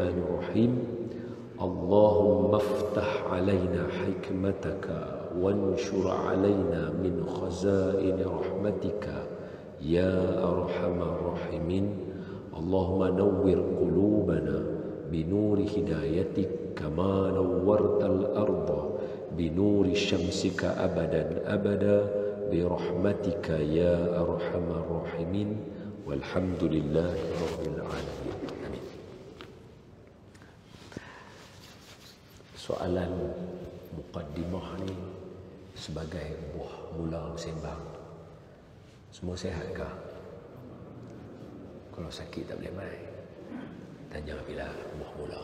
Bismillahirrahmanirrahim. Allahumma aftah alaina hikmataka wanshur alaina min khazain rahmatika ya arhamar rahimin. Allahumma nawwir qulubana binuri hidayatik kama nawwartal arda binuri syamsika abadan abada birahmatika ya arhamar rahimin. Walhamdulillahi rabbil alamin. Amin. Soalan mukaddimah ni sebagai buah mula sembang. Semua sihatkah? Kalau sakit tak boleh mai. Tanya bila buah mula.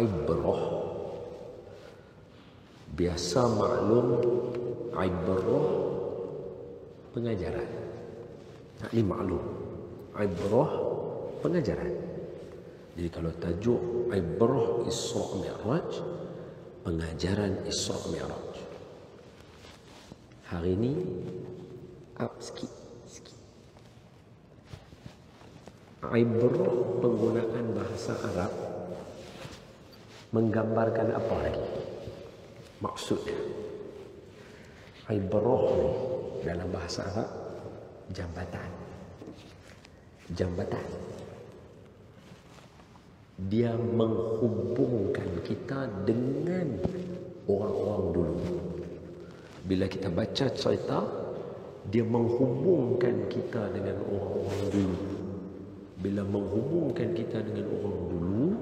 Ibrah. Biasa maklum ibrah pengajaran. Ini maklum. Ibrah pengajaran. Jadi kalau tajuk Ibrah Isra Mi'raj, pengajaran Isra Mi'raj. Hari ini up sikit. Ibrah penggunaan bahasa Arab menggambarkan apa lagi? Maksudnya Ibrah ni dalam bahasa Arab jambatan. Dia menghubungkan kita dengan orang-orang dulu. Bila kita baca cerita, dia menghubungkan kita dengan orang-orang dulu. Bila menghubungkan kita dengan orang dulu,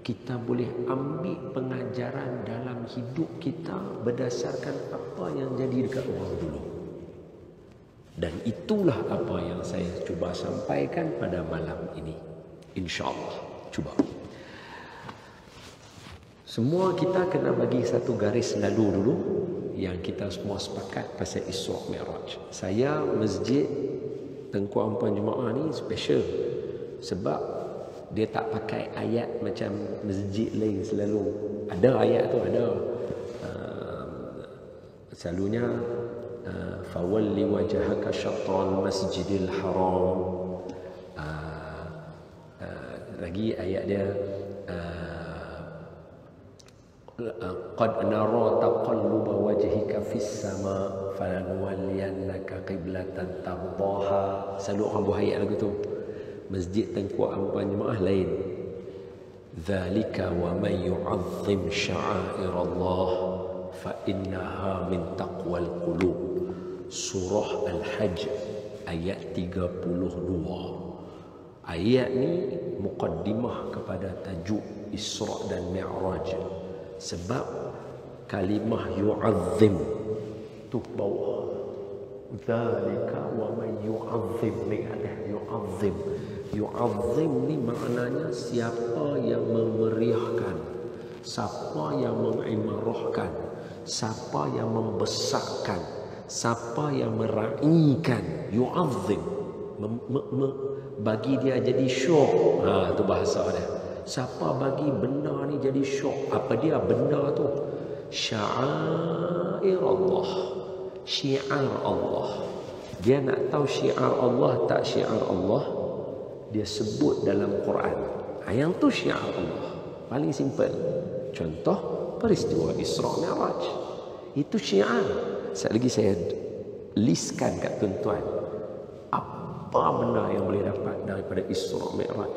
kita boleh ambil pengajaran dalam hidup kita berdasarkan apa yang jadi dekat orang dulu. Dan itulah apa yang saya cuba sampaikan pada malam ini. InsyaAllah. Cuba. Semua kita kena bagi satu garis lalu dulu yang kita semua sepakat pasal Isra Mi'raj. Saya masjid Tengku Ampuan Jemaah ni special sebab dia tak pakai ayat macam masjid lain selalu. Ada ayat tu ada. Selalunya fawalli wajhaka syatral masjidil haram. Lagi ayat dia qad nara taqalluba wajhika fis sama falanwalliyannaka qiblatan tardaha. Selalu orang buat ayat lagu tu. Masjid Tengku Ampuan Jemaah lain. Dzalika wa man yu'azzim sya'airallah fa innaha min taqwal qulub. Surah Al-Hajj ayat 32. Ayat ni mukaddimah kepada tajuk Isra dan Mi'raj. Sebab kalimah yu'azzim tu bawah. Dzalika wa man yu'azzim ni ada yu'azzim. Yu'azzim ni maknanya siapa yang memeriahkan, siapa yang mengimarahkan, siapa yang membesarkan, siapa yang meraihkan. Yu'azzim bagi dia jadi syok. Tu bahasa dia. Siapa bagi benda ni jadi syok? Apa dia benda tu? Sya'air Allah. Syiar Allah. Dia nak tahu syiar Allah tak syiar Allah, dia sebut dalam Quran. Yang tu syiar Allah. Paling simple. Contoh peristiwa Isra Mi'raj. Itu syiar. Sekali lagi saya listkan kat tuan-tuan. Apa benda yang boleh dapat daripada Isra Mi'raj?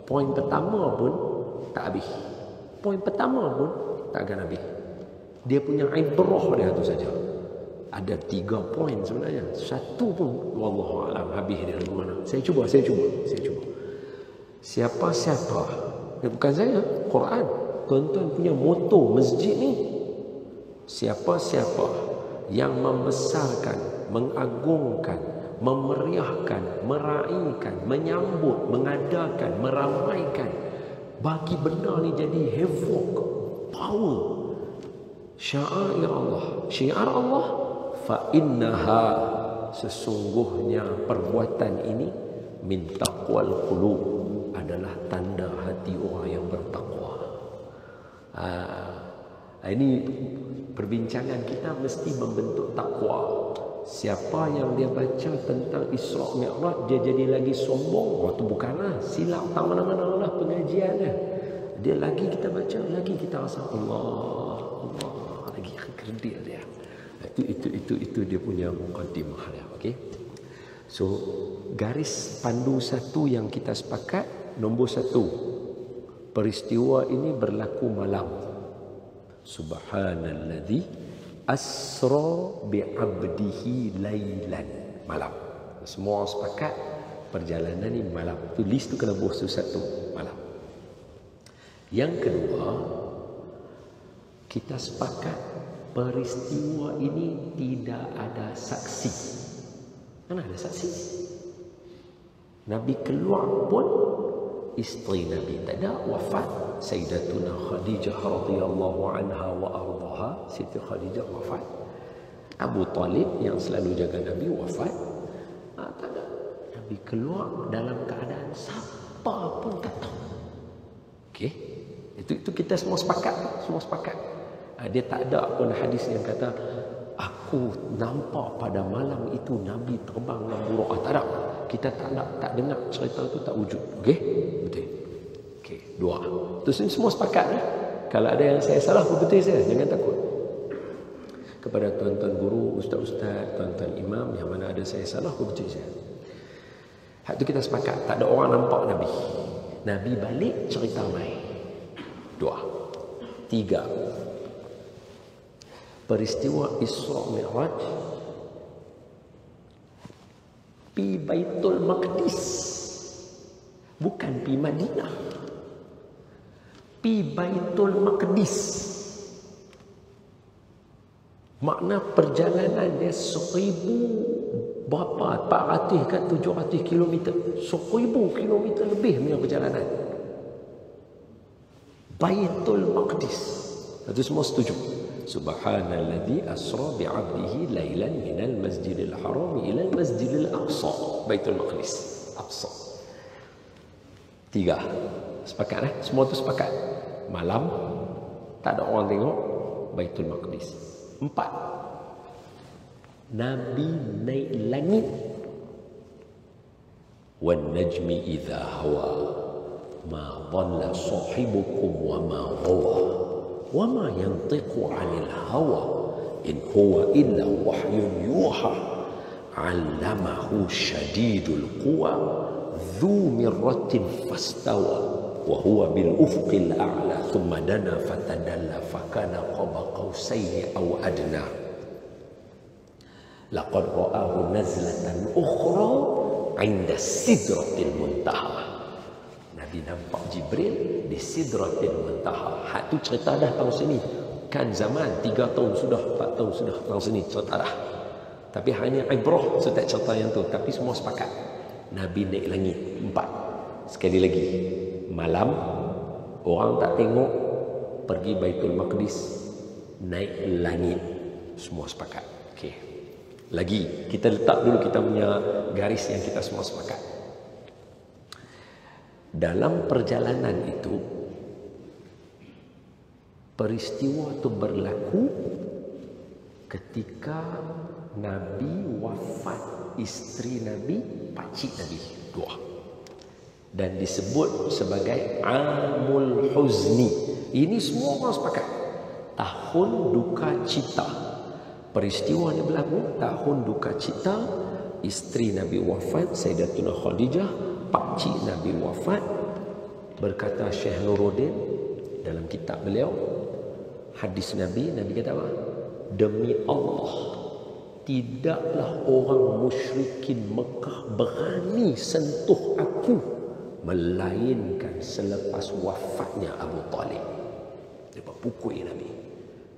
Poin pertama pun tak habis. Poin pertama pun tak akan habis. Dia punya ibrah dia tu saja. Ada 3 poin sebenarnya. Satu pun wallahu alam habis dia di mana. Saya cuba. Siapa-siapa, bukan saya, Quran. Tuan-tuan punya moto masjid ni. Siapa-siapa yang membesarkan, mengagungkan, memeriahkan, meraihkan, menyambut, mengadakan, meramaikan, bagi benda ni jadi havoc, power, syiar Allah. Syiar Allah, fa innaha, sesungguhnya perbuatan ini min taqwal qulub, adalah tanda hati orang yang bertakwa. Ini perbincangan kita mesti membentuk takwa. Siapa yang dia baca tentang Isra Mi'raj dia jadi lagi sombong, itu bukanlah silap tak mana-mana lah pengajian dia. Dia lagi kita baca, lagi kita rasa Allah lagi kerdil dia. Itu dia punya mukaddimah dia. Okey. So garis pandu satu yang kita sepakat, nombor satu, peristiwa ini berlaku malam. Subhanalladzi asra bi'abdihi lailan, malam. Semua sepakat perjalanan ini malam. Tu list tu kena buat satu malam. Yang kedua, kita sepakat peristiwa ini tidak ada saksi. Mana ada saksi? Nabi keluar pun isteri Nabi tak ada, wafat. Sayyidatuna Khadijah radhiyallahu anha wa ardaha, Siti Khadijah wafat. Abu Talib yang selalu jaga Nabi wafat. Tak ada. Nabi keluar dalam keadaan siapa pun tak tahu. Okey. Itu kita semua sepakat, dia tak ada pun hadis yang kata aku nampak pada malam itu Nabi terbang dalam buraq. Tak ada. Kita tak dengar cerita itu, tak wujud. Okey? Betul. Okey, dua. Terus semua sepakat dah. Kalau ada yang saya salah, betul saya, jangan takut. Kepada tuan-tuan guru, ustaz-ustaz, tuan-tuan imam yang mana ada saya salah, betul saya. Hak tu kita sepakat, tak ada orang nampak Nabi. Nabi balik cerita mai. Dua. Tiga. Peristiwa Isra Mi'raj pi Baitul Maqdis, bukan pi Madinah. Pi Baitul Maqdis. Makna perjalanan dia 1000 berapa? 400 ke 700 kilometer. 1000 kilometer lebih punya perjalanan. Baitul Maqdis. Itu semua setuju. Subhanalladzi asra bi'abdihi lailan minal masjidil haram ila al masjidil aqsa. Baitul Maqdis, Aqsa. Tiga. Sepakat semua tu sepakat. Malam tak ada orang tengok, Baitul Maqdis. Empat. Nabi naik langit. Wan najmi idza hawa ma dhalla sahibukum wa ma ghawa wa ma yantiqu 'anil hawa in huwa illa wahyun yuha 'allamahu shadidul quwa dhu mirratin fastawa wa huwa bil ufqil a'la thumma dana fatadalla fakana qaba qausaini aw adna laqad ra'ahu nazlatan ukhra 'inda sidratil muntaha. Nabi nampak Jibril di Sidratil Muntaha. Hak tu cerita dah tahun sini. Kan zaman 3 tahun sudah, 4 tahun sudah tahun sini cerita dah. Tapi hanya ibrah setiap cerita yang tu. Tapi semua sepakat. Nabi naik langit. 4. Sekali lagi. Malam orang tak tengok, pergi Baitul Maqdis, naik langit. Semua sepakat. Okey. Lagi kita letak dulu kita punya garis yang kita semua sepakat. Dalam perjalanan itu, peristiwa itu berlaku ketika Nabi wafat, isteri Nabi, pakcik Nabi, dua. Dan disebut sebagai Amul Huzni. Ini semua orang sepakat. Tahun duka cita. Peristiwa ini berlaku tahun duka cita. Isteri Nabi wafat, Sayyidatuna Khadijah, pakcik Nabi wafat. Berkata Syekh Nuruddin dalam kitab beliau, hadis Nabi kata apa? Demi Allah, tidaklah orang musyrikin Mekah berani sentuh aku melainkan selepas wafatnya Abu Talib. Dia pukul Nabi,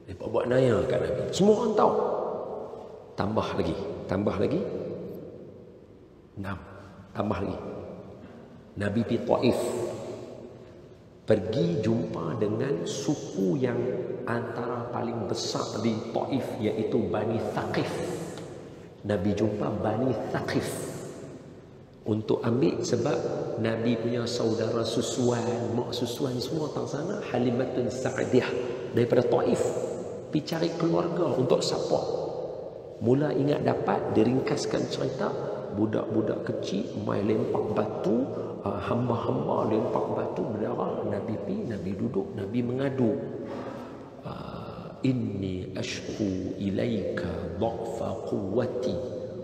dia buat naya kat Nabi. Semua orang tahu. Tambah lagi 6. Tambah lagi, Nabi pergi Taif, pergi jumpa dengan suku yang antara paling besar di Taif, iaitu Bani Thaqif. Nabi jumpa Bani Thaqif untuk ambil, sebab Nabi punya saudara susuan, mak susuan semua tang sana, Halimatun Sa'diyah daripada Taif, pergi cari keluarga untuk support. Mula ingat dapat, diringkaskan cerita, budak-budak kecil main lempak batu, hamba-hamba lempak batu berdarah. Nabi pi, Nabi duduk, Nabi mengadu. Inni ashku ilaika dha'fa quwwati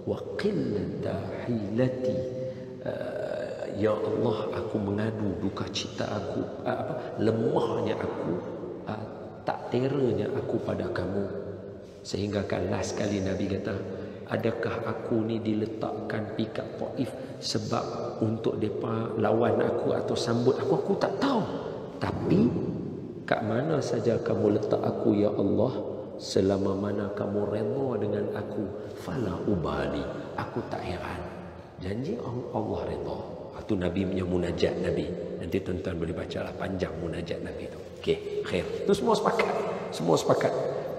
wa qillata hilati. Ya Allah, aku mengadu duka cita aku, lemahnya aku, tak teranya aku pada kamu. Sehingga kan last kali Nabi kata, adakah aku ni diletakkan pikat Taif sebab untuk mereka lawan aku atau sambut aku? Aku tak tahu. Tapi kat mana saja kamu letak aku ya Allah, selama mana kamu redha dengan aku, fala ubali, aku tak heran. Janji Allah redha. Itu Nabi punya munajat Nabi. Nanti tuan-tuan boleh baca lah panjang munajat Nabi tu. Okey, khair. Itu semua sepakat. Semua sepakat.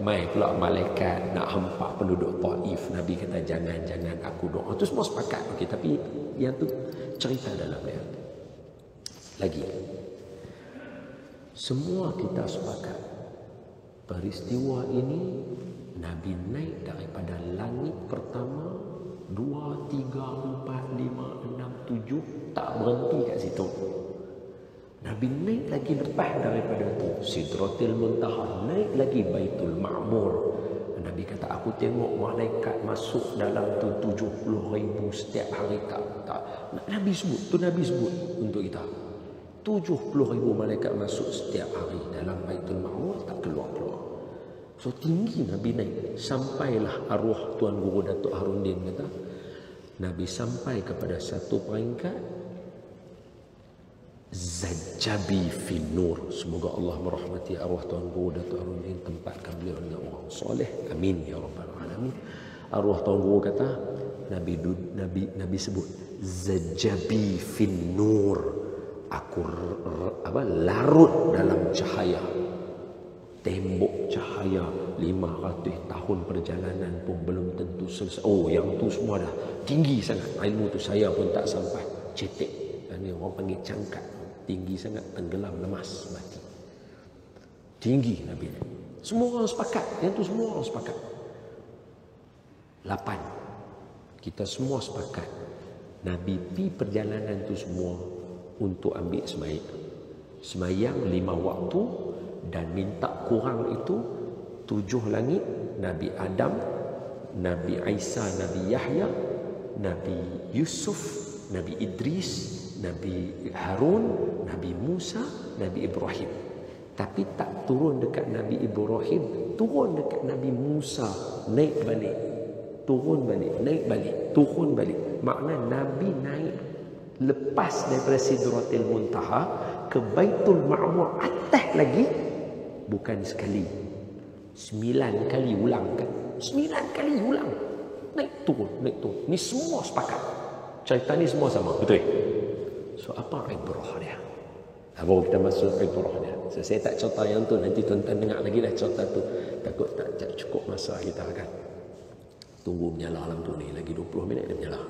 Mai pula malaikat nak hampak penduduk Taif. Nabi kata jangan aku doa. Itu semua sepakat. Okey, tapi yang tu cerita dalam dia. Lagi. Semua kita sepakat. Peristiwa ini Nabi naik daripada langit pertama 2, 3, 4, 5, 6, 7 tak berhenti kat situ. Nabi naik lagi lepas daripada tu Sidratil Muntaha, naik lagi Baitul Ma'mur. Nabi kata aku tengok malaikat masuk dalam tu 70,000 setiap hari. Tak. Nabi sebut, tu Nabi sebut untuk kita. 70,000 malaikat masuk setiap hari dalam Baitul Ma'mur, tak keluar-keluar. So tinggi Nabi naik. Sampailah arwah Tuan Guru Datuk Harundin kata, Nabi sampai kepada satu peringkat Zajjabi fin nur. Semoga Allah merahmati arwah Tuan Guru Datuk Harundin, tempatkan beliau dengan orang soleh. Amin ya rabbal alamin. Arwah Tuan Guru kata, Nabi sebut Zajjabi fin nur. Aku larut dalam cahaya. Tembok cahaya 500 tahun perjalanan pun belum tentu selesai. Oh, yang tu semua dah tinggi sangat. Ilmu tu saya pun tak sampai. Cetek. Ini orang panggil cangkat. Tinggi sangat, tenggelam, lemas, mati. Tinggi Nabi. Semua orang sepakat. Yang tu semua orang sepakat. 8. Kita semua sepakat. Nabi pi perjalanan tu semua untuk ambil semayang 5 waktu. Dan minta kurang itu 7 langit. Nabi Adam, Nabi Isa, Nabi Yahya, Nabi Yusuf, Nabi Idris, Nabi Harun, Nabi Musa, Nabi Ibrahim. Tapi tak turun dekat Nabi Ibrahim, turun dekat Nabi Musa, naik balik, turun balik, naik balik, turun balik. Makna Nabi naik lepas daripada Sidratil Muntaha ke Baitul Ma'mur atas lagi. Bukan sekali, 9 kali ulang kan? 9 kali ulang. Naik turun, naik turun. Ni semua sepakat. Cerita ni semua sama, betul? So apa ibrah dia? Baru kita masuk ibrah dia. So, saya tak cerita yang tu, nanti tuan-tuan dengar lagi dah cerita tu. Takut tak cukup masa kita kan. Tunggu menyala alam tu ni, lagi 20 minit dia menyala.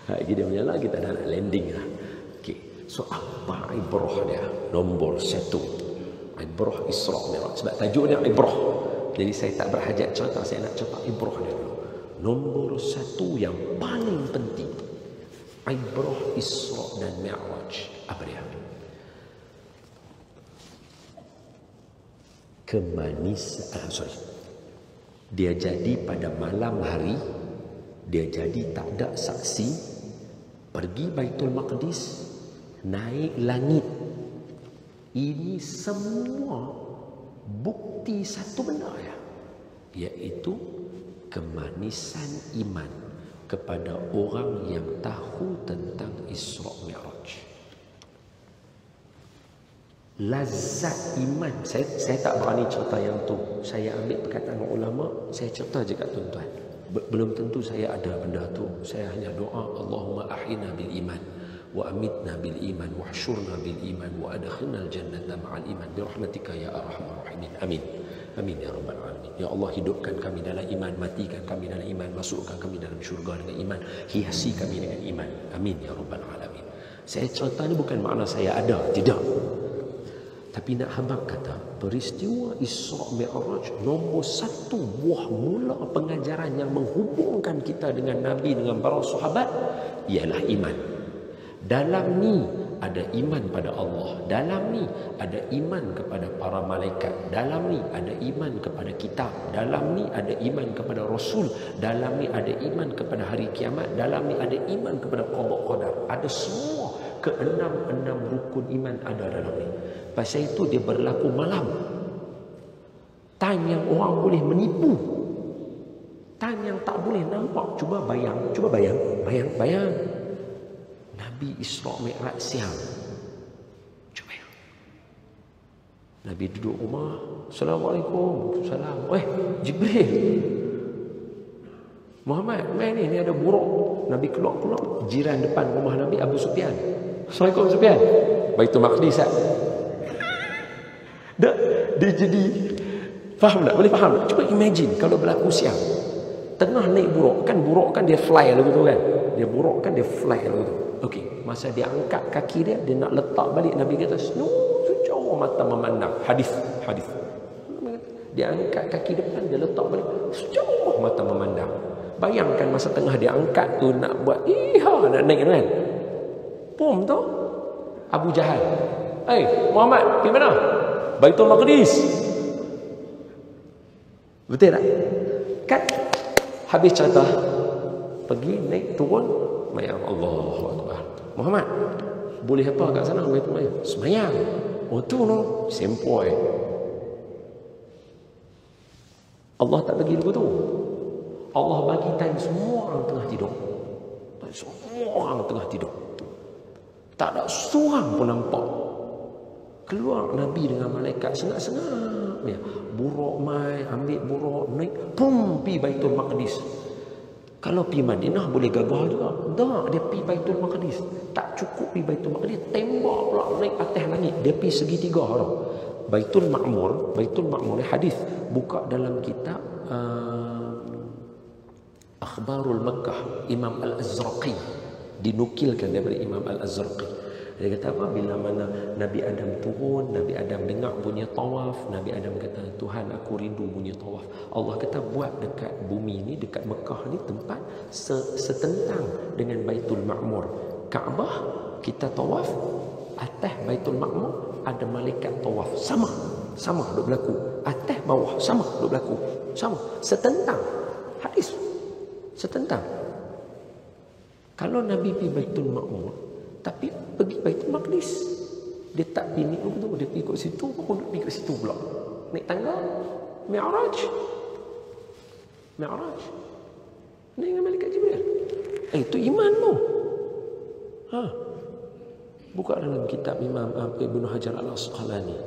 Lagi dia menyala, kita dah nak landing lah. So apa ibrah dia? Nombor 1, ibrah Isra Mi'raj. Sebab tajuk dia ibrah, jadi saya tak berhajat cerita, saya nak cerita ibrah dia dulu. Nombor 1 yang paling penting, ibrah Isra dan Mi'raj. Apa dia? Dia jadi pada malam hari. Dia jadi tak ada saksi. Pergi Baitul Maqdis, naik langit. Ini semua bukti satu benda ya, iaitu kemanisan iman kepada orang yang tahu tentang Isra Mi'raj. Lazat iman. Saya tak berani cerita yang tu. Saya ambil perkataan ulama, saya cerita je kat tuan-tuan. Belum tentu saya ada benda tu. Saya hanya doa, Allahumma ahyina bil iman wa amitna bil iman wa hsyurna bil iman wa adkhilna al jannata ma'al iman bi rahmatika ya arhamar rahimin. Amin. Amin ya rabbal alamin. Ya Allah, hidupkan kami dalam iman, matikan kami dalam iman, masukkan kami dalam syurga dengan iman, hiasi kami dengan iman. Amin ya rabbal alamin. Saya cerita ni bukan makna saya ada, tidak. Tapi nak habaq kata, peristiwa Isra Mi'raj nombor satu buah mula pengajaran yang menghubungkan kita dengan Nabi, dengan para sahabat, ialah iman. Dalam ni ada iman pada Allah. Dalam ni ada iman kepada para malaikat. Dalam ni ada iman kepada kitab. Dalam ni ada iman kepada Rasul. Dalam ni ada iman kepada hari kiamat. Dalam ni ada iman kepada qada qadar. Ada semua keenam rukun iman ada dalam ni. Pasal itu dia berlaku malam. Time yang orang boleh menipu. Time yang tak boleh nampak. Cuba bayang. Nabi Isra Mi'raj siang. Cuba bayang. Nabi duduk rumah. Assalamualaikum. Salam. Jibril. Muhammad, main ni ada buruk. Nabi keluar. Jiran depan rumah Nabi, Abu Sufyan. Assalamualaikum Sufyan. Baitul Maqdis. Dia jadi faham tak? Boleh faham tak? Cuba imagine kalau berlaku siang. Tengah naik buruk kan dia fly lagu tu kan. Dia fly lagu tu. Okey, masa dia angkat kaki dia nak letak balik, Nabi kata, sejauh mata memandang. Hadis. Dia angkat kaki depan, dia letak balik, sejauh mata memandang. Bayangkan masa tengah dia angkat tu nak buat nak naik kan. Pum tu Abu Jahal. Muhammad, pergi mana? Baitul Maqdis. Betul tak? Kan habis cerita, pergi naik turun, ya Allahu Akbar. Muhammad, boleh apa kat sana Baitul Maqdis? Semayang. Tu no, sempoi. Allah tak bagi dulu tu. Allah bagi time semua orang tengah tidur. Tak ada seorang pun nampak. Keluar Nabi dengan malaikat sengap-sengap ya. Buruk mai, ambil buruk, naik, pum, pergi Baitul Maqdis. Kalau pergi Madinah boleh gagah juga. Tak, dia pergi Baitul Maqdis. Tak cukup pergi Baitul Maqdis, tembak pula naik atas langit. Dia pergi segitiga tau. Baitul Ma'mur ni hadis. Buka dalam kitab Akhbarul Makkah, Imam Al-Azraqi. Dinukilkan daripada Imam Al-Azraqi. Dia kata apa? Bila mana Nabi Adam turun, Nabi Adam dengar bunyi tawaf, Nabi Adam kata, Tuhan aku rindu bunyi tawaf. Allah kata buat dekat bumi ni, dekat Mekah ni tempat setentang dengan Baitul Ma'mur. Kaabah kita tawaf, atas Baitul Ma'mur ada malaikat tawaf. Sama duk berlaku. Atas bawah sama duk berlaku. Sama, setentang. Hadis. Setentang. Kalau Nabi pergi Baitul Ma'mur, tapi pergi Baitul Maqdis, dia tak pergi ni tu, dia pergi kat situ, pun pergi kat situ pula. Naik tangga Mi'raj. Naik dengan malaikat Jibril. Itu iman tu. Buka dalam kitab Imam Ibn Hajar Al-Asqalani.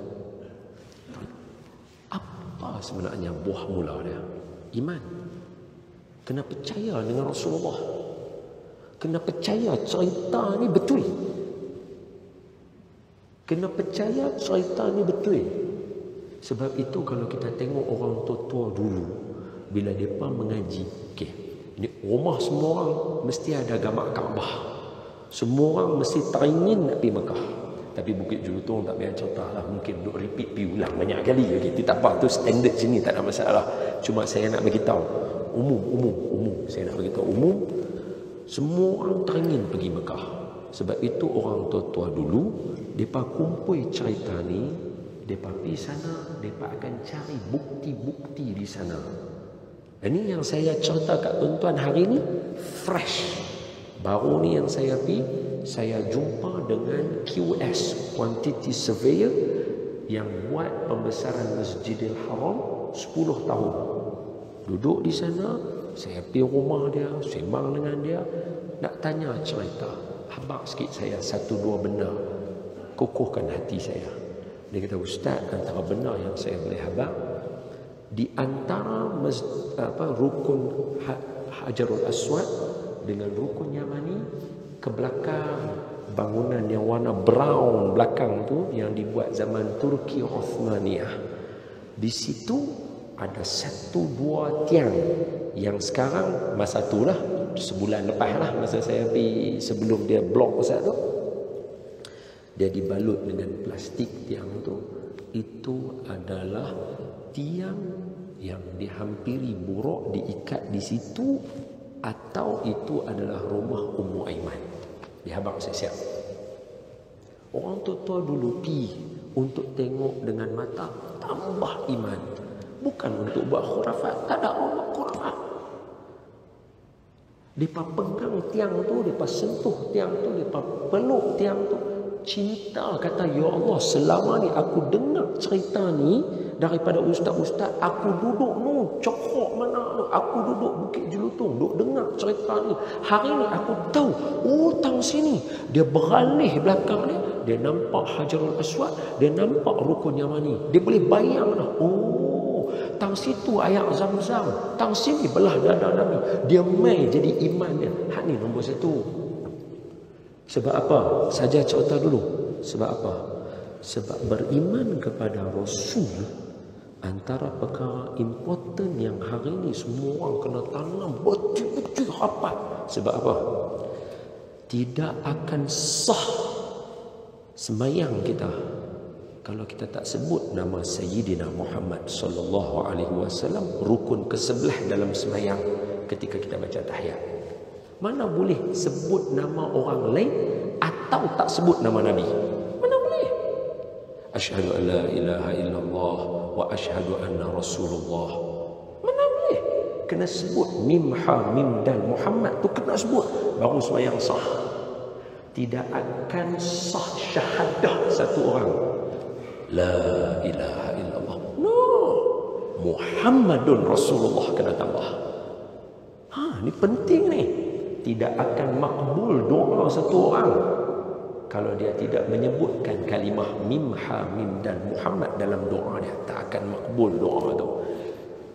Apa sebenarnya buah mula dia? Iman. Kena percaya dengan Rasulullah. Kena percaya cerita ni betul. Sebab itu kalau kita tengok orang tua-tua dulu, bila mereka mengaji, ni rumah semua orang mesti ada gambar Kaabah. Semua orang mesti teringin nak pergi Mekah. Tapi Bukit Jelutong tak payah cerita lah. Mungkin duk repeat pergi ulang banyak kali. Okay. Tak apa, tu standard sini, tak ada masalah. Cuma saya nak beritahu umum. Saya nak beritahu umum. Semua orang teringin pergi Mekah. Sebab itu orang tua-tua dulu, mereka kumpul cerita ni, mereka pergi sana, mereka akan cari bukti-bukti di sana. Dan ini yang saya cerita kat tuan-tuan hari ni, fresh. Baru ni yang saya pergi, saya jumpa dengan QS, Quantity Surveyor, yang buat pembesaran Masjidil Haram 10 tahun. Duduk di sana, saya pergi rumah dia, sembang dengan dia, nak tanya cerita. Habaq sikit saya 1-2 benda, kukuhkan hati saya. Dia kata, Ustaz, antara benda yang saya boleh habaq, di antara rukun Hajarul Aswad dengan rukun Yamani, ke belakang bangunan yang warna brown belakang tu, yang dibuat zaman Turki Uthmaniyah, di situ ada 1-2 tiang yang sekarang, masa tu lah, sebulan lepas lah, masa saya pergi sebelum dia blok Ustaz tu, Dia dibalut dengan plastik tiang tu. Itu adalah tiang yang dihampiri buruk, diikat di situ, atau itu adalah rumah Ummu Aiman. Dia abang siap-siap. Orang tua-tua dulu pi untuk tengok dengan mata, tambah iman. Bukan untuk buat khurafat. Tak ada orang buat khurafat. Mereka pegang tiang tu, mereka sentuh tiang tu, mereka peluk tiang tu. Cinta, kata, ya Allah, selama ni aku dengar cerita ni daripada ustaz-ustaz, aku duduk nu Cokok mana tu, aku duduk Bukit Jelutong, duduk dengar cerita ni. Hari ni aku tahu, oh tang sini dia beralih belakang dia nampak Hajarul Aswad, dia nampak Rukun Yamani, dia boleh bayang dah. Oh, tang situ air Zam-Zam, tang sini belah dada Nabi. Dia mai jadi iman dia. Hak ni nombor satu. Sebab apa? Saja cerita dulu. Sebab apa? Sebab beriman kepada Rasul antara perkara important yang hari ini semua orang kena tanam betul-betul rapat. Sebab apa? Tidak akan sah sembahyang kita kalau kita tak sebut nama Sayyidina Muhammad sallallahu alaihi wasallam, rukun ke-11 dalam sembahyang ketika kita baca tahiyat. Mana boleh sebut nama orang lain atau tak sebut nama Nabi? Mana boleh? Asyhadu an la ilaha illallah wa asyhadu anna Rasulullah. Mana boleh? Kena sebut mim ha mim dal Muhammad tu kena sebut baru sembahyang sah. Tidak akan sah syahadah satu orang la ilaha illallah. No. Muhammadun Rasulullah kena tambah. Ni penting ni. Tidak akan makbul doa satu orang kalau dia tidak menyebutkan kalimah mim ha mim dan Muhammad dalam doa dia. Tak akan makbul doa tu.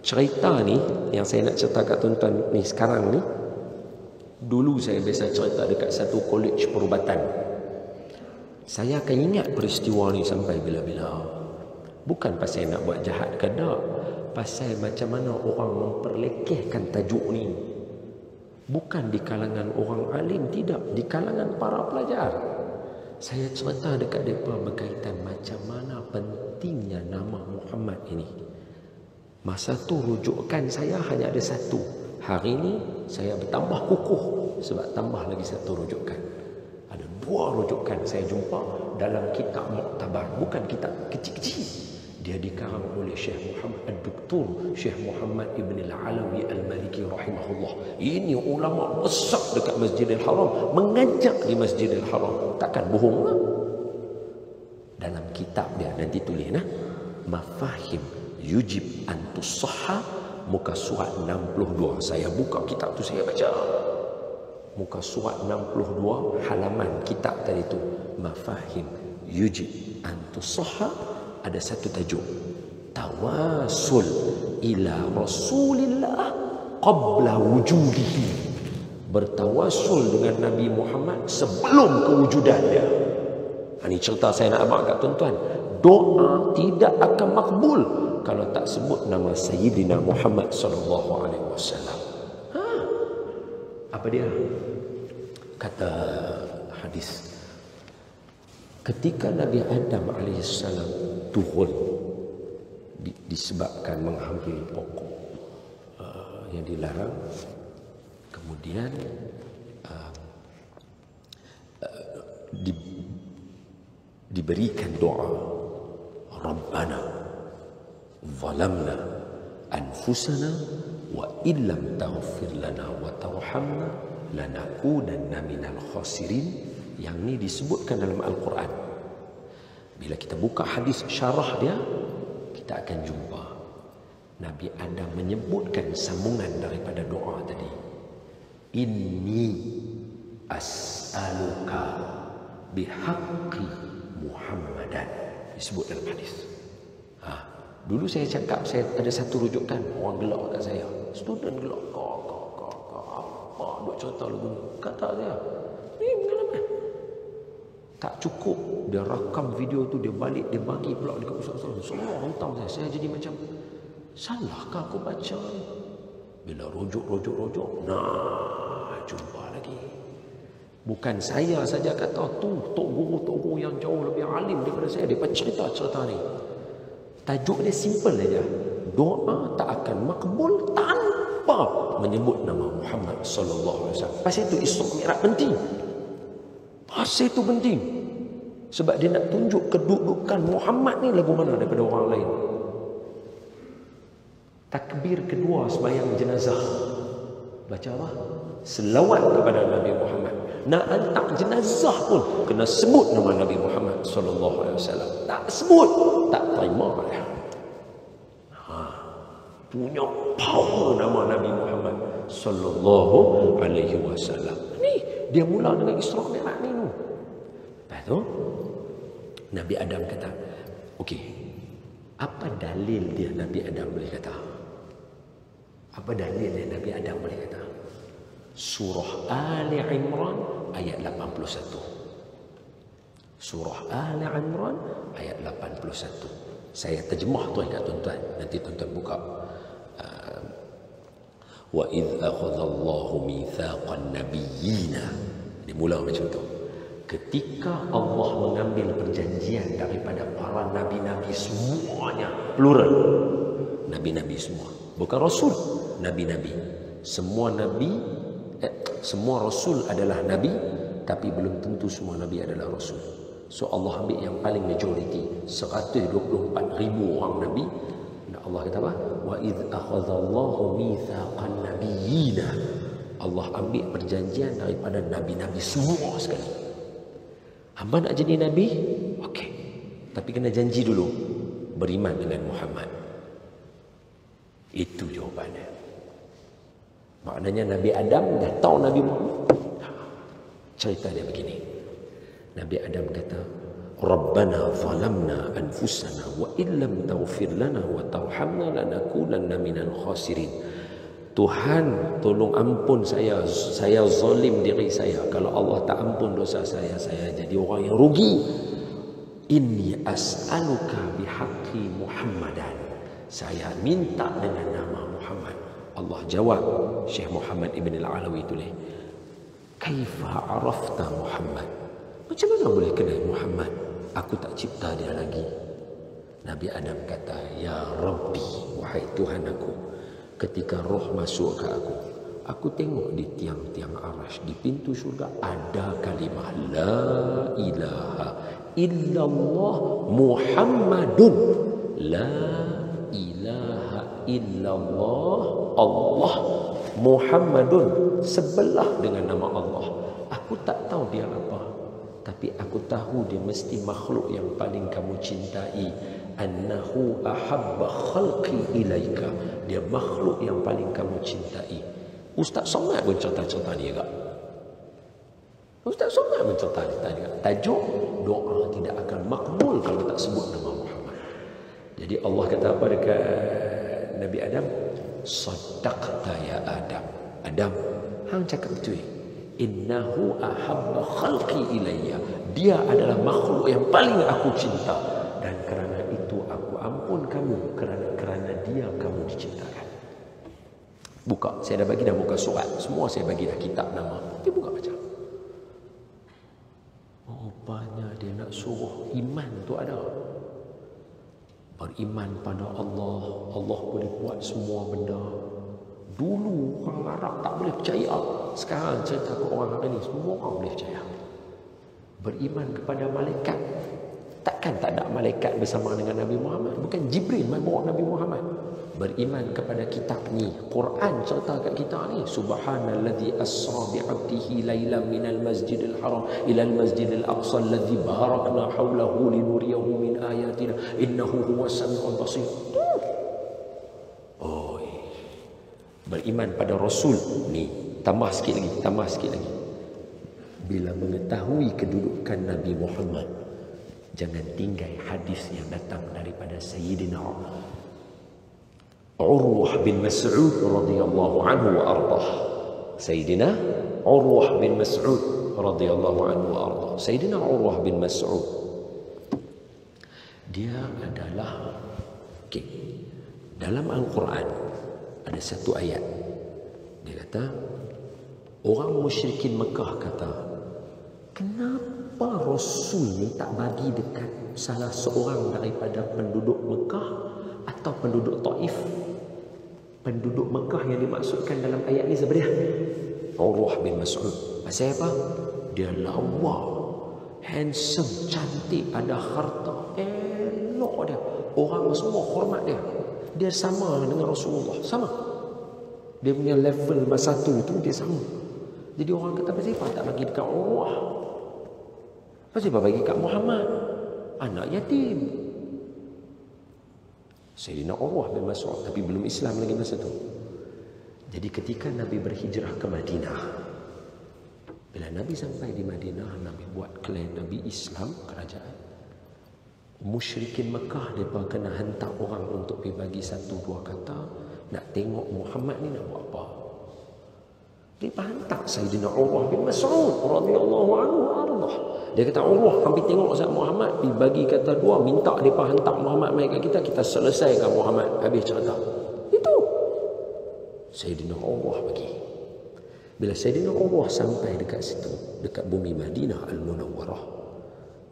Cerita ni yang saya nak cerita kat tuan-tuan ni sekarang ni, dulu saya biasa cerita dekat satu kolej perubatan. Saya akan ingat peristiwa ni sampai bila-bila. Bukan pasal nak buat jahat ke tak, pasal macam mana orang memperlekehkan tajuk ni. Bukan di kalangan orang alim, tidak, di kalangan para pelajar. Saya cerita dekat mereka berkaitan macam mana pentingnya nama Muhammad ini. Masa tu rujukan saya hanya ada satu. Hari ini saya bertambah kukuh sebab tambah lagi satu rujukan. Ada dua rujukan saya jumpa dalam kitab Mu'tabar. Bukan kitab kecil-kecil. Dia dikarang oleh Syekh Muhammad Ad-Doktor Syekh Muhammad Ibn Al-Alawi Al-Maliki rahimahullah. Ini ulama besar dekat Masjidil Haram, mengajak di Masjidil Haram. Takkan bohong lah. Dalam kitab dia nanti tulis Mafahim Yujib Antussaha, muka surat 62. Saya buka kitab tu, saya baca muka surat 62 halaman kitab tadi tu. Mafahim Yujib Antussaha, ada satu tajuk, tawasul ila Rasulillah qabla wujudihi. Bertawasul dengan Nabi Muhammad sebelum kewujudan dia. Ini cerita saya nak abang kat tuan-tuan. Doa tidak akan makbul kalau tak sebut nama Sayyidina Muhammad sallallahu alaihi wasallam. Apa dia? Kata hadis, ketika Nabi Adam alaihissalam turun disebabkan mengambil pokok yang dilarang, kemudian diberikan doa, Rabbana zalamna anfusana wa illam taghfir lana wa tarhamna lanakunanna minal khasirin. Yang ni disebutkan dalam Al-Quran. Bila kita buka hadis syarah dia, kita akan jumpa Nabi Adam menyebutkan sambungan daripada doa tadi. Inni as'aluka bihaqqi Muhammadan. Disebut dalam hadis. Dulu saya cakap saya ada satu rujukan, orang gelak kat saya. Student gelak. Apa duk cerita lagu ni? Kata saya, ni pengalaman. Tak cukup, dia rakam video tu, dia balik, dia bagi pula dekat ustaz-ustaz. Semua hantam saya jadi macam, salahkah aku baca ni? Bila rujuk, nah, jumpa lagi. Bukan saya saja kata tu tok guru yang jauh lebih alim daripada saya, dia cerita ni. Tajuk dia simple saja. Doa tak akan makbul tanpa menyebut nama Muhammad sallallahu alaihi wasallam. Pasal itu Isra Mi'raj penting. Pasal itu penting. Sebab dia nak tunjuk kedudukan Muhammad ni lagu mana daripada orang lain. Takbir kedua sembahyang jenazah. Baca apa? Selawat kepada Nabi Muhammad. Nak hantar jenazah pun kena sebut nama Nabi Muhammad sallallahu alaihi wasallam. Tak sebut, tak terima dia. Punya power nama Nabi Muhammad sallallahu alaihi wasallam. Ni dia mula dengan Isra Mi'raj ni tu. Lepas tu Nabi Adam kata, okey, apa dalil dia Nabi Adam boleh kata? Apa dalil dia Nabi Adam boleh kata? Surah Ali Imran ayat 81. Surah Ali Imran ayat 81. Saya terjemah tu kat tuan-tuan. Nanti tuan-tuan buka. Wa idh akhadallahu mitsaqan nabiyyina. Dia mula macam tu. Ketika Allah mengambil perjanjian daripada para nabi-nabi semuanya, plural. Nabi-nabi semua. Bukan rasul, nabi-nabi. Semua nabi semua rasul adalah nabi, tapi belum tentu semua nabi adalah rasul. So Allah ambil yang paling majoriti, 124,000 orang nabi. Dan Allah kata apa? Wa idh akhadallahu mitsaqan nabiyyina. Allah ambil perjanjian daripada nabi-nabi semua sekali. Hamba nak jadi nabi? Okey. Tapi kena janji dulu beriman dengan Muhammad. Itu jawapannya. Maknanya Nabi Adam dah tahu Nabi Muhammad. Cerita dia begini. Nabi Adam kata, Rabbana zalamna anfusana wa illam taghfir lana wa tarhamna lanakunanna minal khasirin. Tuhan, tolong ampun saya zalim diri saya. Kalau Allah tak ampun dosa saya jadi orang yang rugi. Inni as'aluka bihaqqi Muhammadan. Saya minta dengan nama Muhammad. Allah jawab, Syekh Muhammad Ibn Al-Alawi tulis, Kaifa arafta Muhammad? Macam mana boleh kenal Muhammad? Aku tak cipta dia lagi. Nabi Adam kata, Ya Rabbi, wahai Tuhan aku, ketika roh masuk ke aku tengok di tiang-tiang arash, di pintu syurga ada kalimah La ilaha illallah Muhammadun. La ilaha illallah Allah Muhammadun, sebelah dengan nama Allah. Aku tak tahu dia apa, tapi aku tahu dia mesti makhluk yang paling kamu cintai. Annahu ahabba khalqi ilaika. Dia makhluk yang paling kamu cintai. Ustaz Somad pun cerita-cerita dia tak? Ustaz Somad pun cerita dia. Tajuk doa tidak akan makbul kalau tak sebut nama Muhammad. Jadi Allah kata apa dekat Nabi Adam? Saddaqta ya Adam. Adam, hang cakap betul. Innahu ahabba khalqi ilayya. Dia adalah makhluk yang paling aku cinta. Dan kerana itu aku ampun kamu. Kerana dia kamu diciptakan. Buka. Saya dah buka surat. Semua saya bagi dah kitab nama. Dia buka baca. Rupanya dia nak suruh iman tu ada. Beriman pada Allah. Allah boleh buat semua benda. Dulu orang Arab tak boleh percaya. Sekarang cerita ke orang hari ini, semua orang boleh percaya. Beriman kepada malaikat. Takkan tak ada malaikat bersama dengan Nabi Muhammad? Bukan Jibril main bawa Nabi Muhammad. Beriman kepada kitab ni. Quran cerita kat kita ni. Subhanalladzi asra bi'abdihi laylan minal masjidil haram ilal masjidil aqsa alladzi barakna hawlahu linuriyahu min ayatina innahu huwas samiul basir. Beriman pada Rasul ni. Tambah sikit lagi. Bila mengetahui kedudukan Nabi Muhammad, jangan tinggal hadis yang datang daripada Sayyidina Urwah bin Mas'ud radhiyallahu anhu wa ardah. Sayyidina Urwah bin Mas'ud radhiyallahu anhu wa ardah. Sayyidina Urwah bin Mas'ud, dia adalah dalam Al-Quran ada satu ayat. Dia kata, orang musyrikin Mekah kata, Kenapa Rasul ni tak bagi dekat salah seorang daripada penduduk Mekah atau penduduk Taif? Penduduk Mekah yang dimaksudkan dalam ayat ni siapa dia? Urwah bin Mas'ud. Pasal apa? Dia lawa, handsome, cantik, ada harta, elok dia. Orang semua hormat dia. Dia sama dengan Rasulullah, sama. Dia punya level masa tu dia sama. Jadi orang kata, pasal apa tak bagi dekat Urwah? Pasal apa bagi kat Muhammad? Anak yatim. Sayyidina Urwah bin Mas'ud, tapi belum Islam lagi masa tu. Jadi ketika Nabi berhijrah ke Madinah, bila Nabi sampai di Madinah, Nabi buat klan Nabi Islam kerajaan. Musyrikin Mekah mereka kena hantar orang untuk pergi bagi satu dua kata nak tengok Muhammad ni nak buat apa. Dia hantar Sayyidina Urwah bin Mas'ud radhiyallahu anhu ardah. Dia kata, Urwah hampir tengok Sayyidina Muhammad, pergi bagi kata dua, minta mereka hantar Muhammad mai kat kita selesaikan Muhammad habis cerita. Itu Sayyidina Urwah pergi. Bila Sayyidina Urwah sampai dekat situ, dekat bumi Madinah Al-Munawwarah,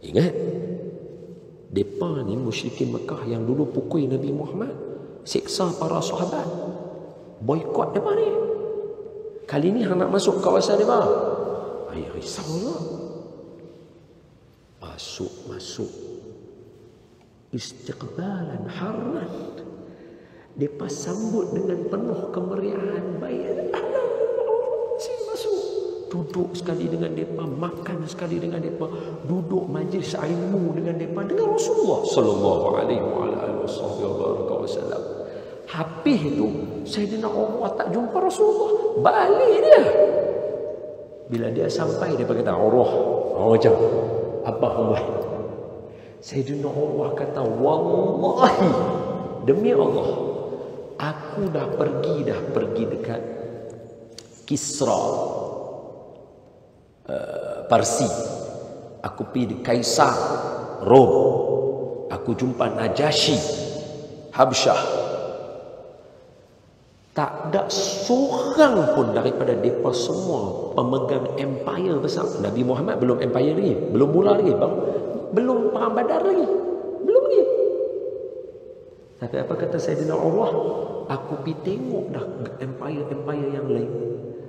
ingat, mereka ni musyrikin Mekah yang dulu pukul Nabi Muhammad, siksa para sahabat, boikot mereka ni. Kali ni hang nak masuk kawasan mereka, risaulah. Masuk istiqbalan harran. Mereka sambut dengan penuh kemeriahan. Baik, sini masuk. Duduk sekali dengan mereka, makan sekali dengan mereka, duduk majlis ilmu dengan mereka, dengan Rasulullah sallallahu alaihi wasallam. Habis itu Sayyidina Urwah tak jumpa Rasulullah, balik dia. Bila dia sampai, dia berkata, Urwah, macam apa Allah? Sayyidina Urwah kata, wallahi, demi Allah, aku dah pergi dekat Kisra, Parsi. Aku pergi di Kaisar, Rom. Aku jumpa Najasyi, Habsyah. Tak ada seorang pun daripada mereka semua pemegang empire besar. Nabi Muhammad belum empire lagi, belum mula lagi, belum perang Badar lagi, belum lagi. Tapi apa kata Sayyidina Urwah? Aku pergi tengok dah empire yang lain.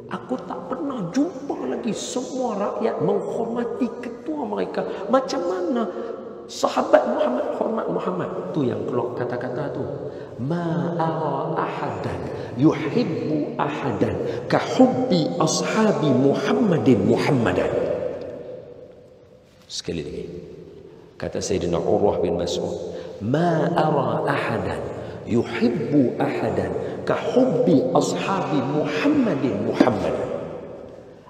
Aku tak pernah jumpa lagi semua rakyat menghormati ketua mereka. Macam mana sahabat Muhammad hormat Muhammad? Tu yang keluar kata-kata tu. Ma ara ahadan yuhibbu ahadan ka hubbi ashabi Muhammadan. Sekali lagi. Kata Sayyidina Urwah bin Mas'ud, ma ara ahadan yuhibbu ahadan ka hubbi ashabi Muhammadan.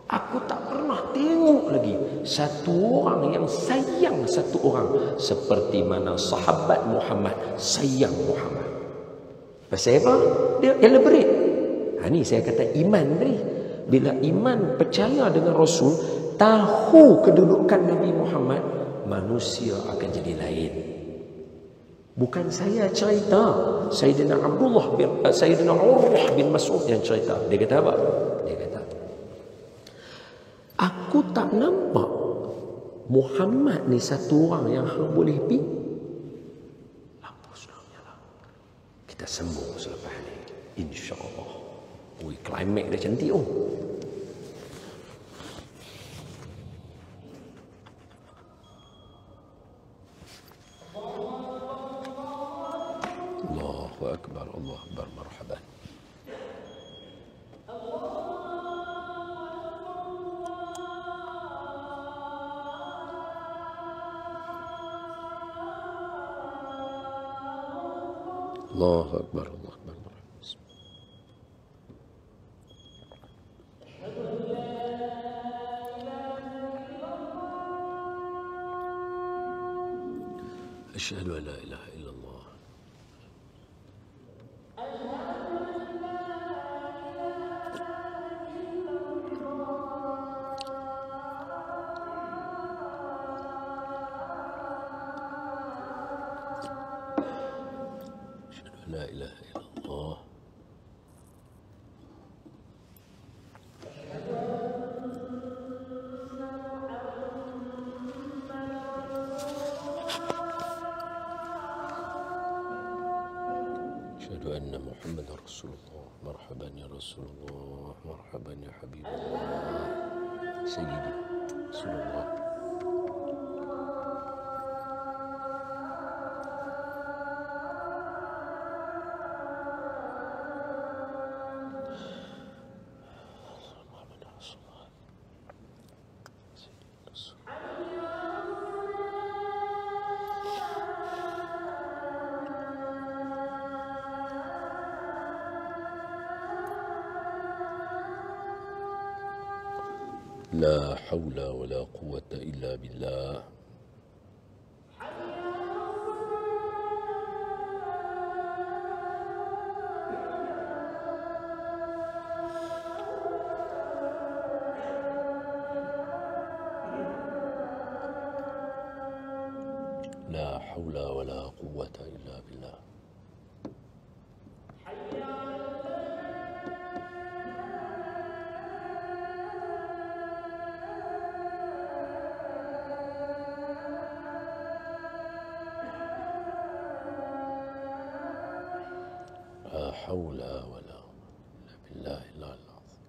Aku tak pernah tengok lagi satu orang yang sayang satu orang seperti mana sahabat Muhammad sayang Muhammad. Pasal apa? Dia elaborate. Ni saya kata iman tadi. Bila iman percaya dengan Rasul, tahu kedudukan Nabi Muhammad, manusia akan jadi lain. Bukan saya cerita, Sayyidina Urwah bin Mas'ud yang cerita. Dia kata apa? Dia kata, aku tak nampak Muhammad ni satu orang yang hang boleh pergi. Lampu sudah menyala. Kita sambung selepas ni, insya-Allah. Ui, klimak dia cantik oh. Allahu akbar, Allahu akbar, marhaban. Allahu akbar, Allahu akbar. Asyhadu an la ilaha illallah. La ilaha illallah. anna Muhammadar Rasulullah. Marhaban ya Rasulullah, marhaban ya Habibullah, Sayyidi Rasulullah. لا حول ولا قوة إلا بالله. لا حول ولا قوة إلا بالله. لا حول ولا قوة إلا بالله العظيم.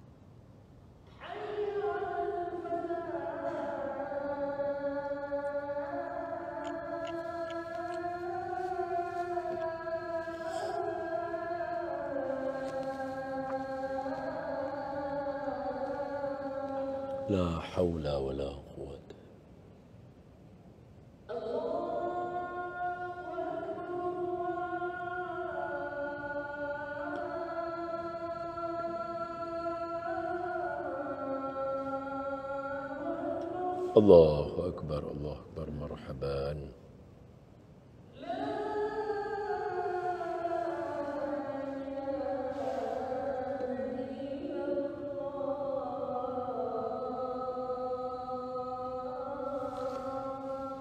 لا حول ولا قوة. الله أكبر الله أكبر. مرحبا.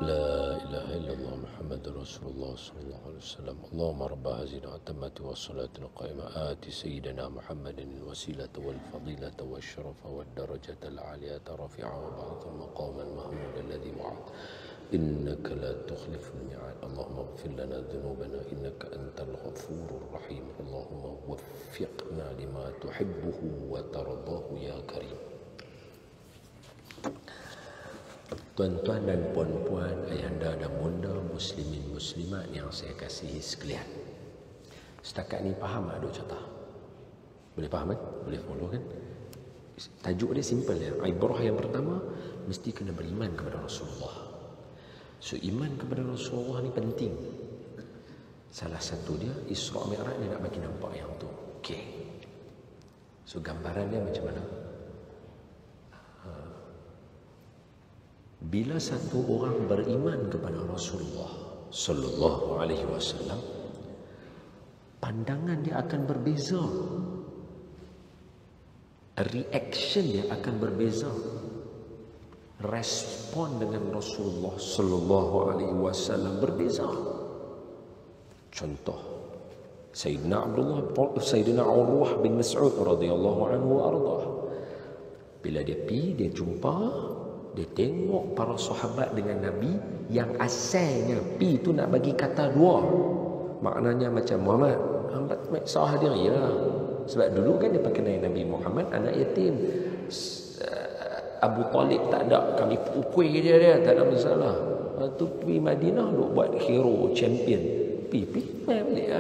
لا إله إلا الله محمد رسول الله صلى الله عليه وسلم. اللهم رب هذه الأتمة والصلاة القائمة آت سيدنا محمد الوسيلة والفضيلة والشرف والدرجة العالية رفيعة وبعث المقام المحمود الذي وعد إنك لا تخلف الميعاد. اللهم اغفر لنا ذنوبنا إنك أنت الغفور الرحيم. اللهم وفقنا لما تحبه وترضاه يا كريم. Tuan-tuan dan puan-puan, ayahanda dan bunda, muslimin muslimat yang saya kasihi sekalian. Setakat ni faham tak duk cerita? Boleh faham kan? Boleh follow kan? Tajuk dia simple ya. Ibrah yang pertama, mesti kena beriman kepada Rasulullah. So iman kepada Rasulullah ni penting. Salah satu dia Isra Mi'raj, dia nak bagi nampak yang tu. Okey. So gambaran dia macam mana? Bila satu orang beriman kepada Rasulullah sallallahu alaihi wasallam, pandangan dia akan berbeza. Reaction dia akan berbeza. Respon dengan Rasulullah sallallahu alaihi wasallam berbeza. Contoh, Sayyidina Urwah bin Mas'ud radhiyallahu anhu ardah. Bila dia pergi, dia jumpa, dia tengok para sahabat dengan Nabi yang asalnya pi tu nak bagi kata dua. Maknanya macam Muhammad salah dia ya. Sebab dulu kan dia pakai nama Nabi Muhammad anak yatim. Abu Talib tak ada, kami ukui dia tak ada masalah. Tu pergi Madinah duk buat hero champion. Pi mai balik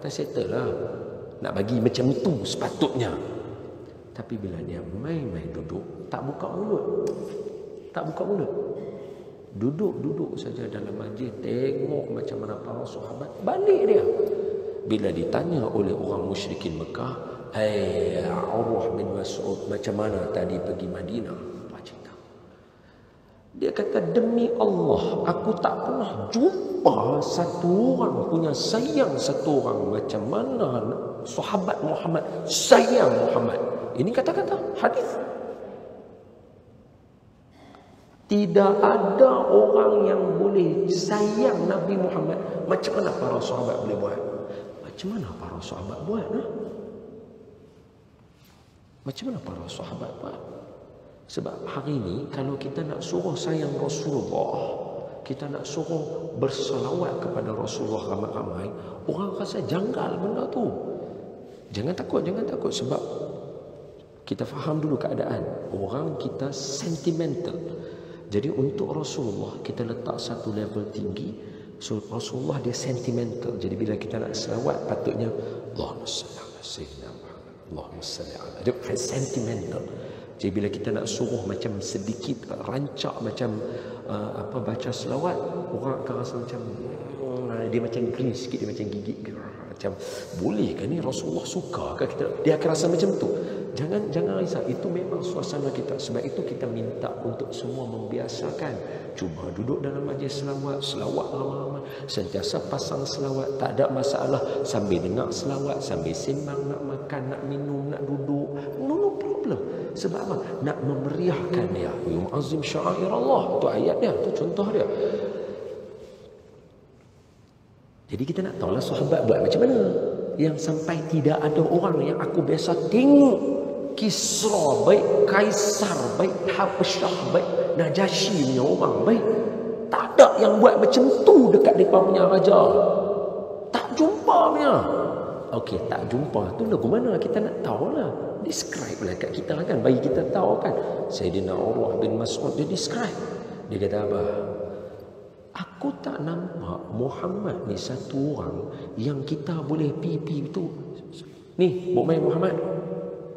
tak settle lah. Nak bagi macam tu sepatutnya. Tapi bila dia mai duduk, tak buka mulut. Duduk saja dalam masjid, tengok macam mana para sahabat, balik dia. Bila ditanya oleh orang musyrikin Mekah, Urwah bin Mas'ud, macam mana tadi pergi Madinah? Apa cerita? Dia kata, demi Allah, aku tak pernah jumpa satu orang punya sayang satu orang macam mana sahabat Muhammad sayang Muhammad. Ini kata-kata hadis. Tidak ada orang yang boleh sayang Nabi Muhammad macam mana para sahabat boleh buat. Macam mana para sahabat buat? Macam mana para sahabat buat? Sebab hari ini kalau kita nak suruh sayang Rasulullah, kita nak suruh berselawat kepada Rasulullah ramai-ramai, orang rasa janggal benda tu. Jangan takut sebab kita faham dulu keadaan. Orang kita sentimental. Jadi untuk Rasulullah kita letak satu level tinggi. So Rasulullah dia sentimental. Jadi bila kita nak selawat patutnya Allahumma salli ala sayyidina Muhammad, Allahumma salli ala. Dia sentimental. Jadi bila kita nak suruh macam sedikit rancak macam baca selawat, orang akan rasa macam dia macam green sikit, dia macam gigit macam boleh ke ni, Rasulullah suka ke kita, dia akan rasa macam tu. Jangan risau, itu memang suasana kita. Sebab itu kita minta untuk semua membiasakan, cuba duduk dalam majlis selawat ramai-ramai, sentiasa pasang selawat, tak ada masalah, sambil dengar selawat, sambil sembang, nak makan, nak minum, nak duduk, no problem. Sebab apa? Nak memeriahkan dia. Yu'azzim sya'air Allah, tu ayat dia, tu contoh dia. Jadi kita nak tahulah sahabat buat macam mana, yang sampai tidak ada orang yang aku biasa tengok Kisra baik, Kaisar baik, Habsyah baik, Najasyi punya orang baik, tak ada yang buat macam tu dekat mereka punya raja. Tak jumpa punya. Okey, tak jumpa tu lagu mana, kita nak tahulah. Describe lah kat kita kan, bagi kita tahu kan. Sayyidina Urwah bin Mas'ud dia describe. Dia kata apa? Aku tak nampak Muhammad ni satu orang yang kita boleh pipi tu. Ni, buat main Muhammad.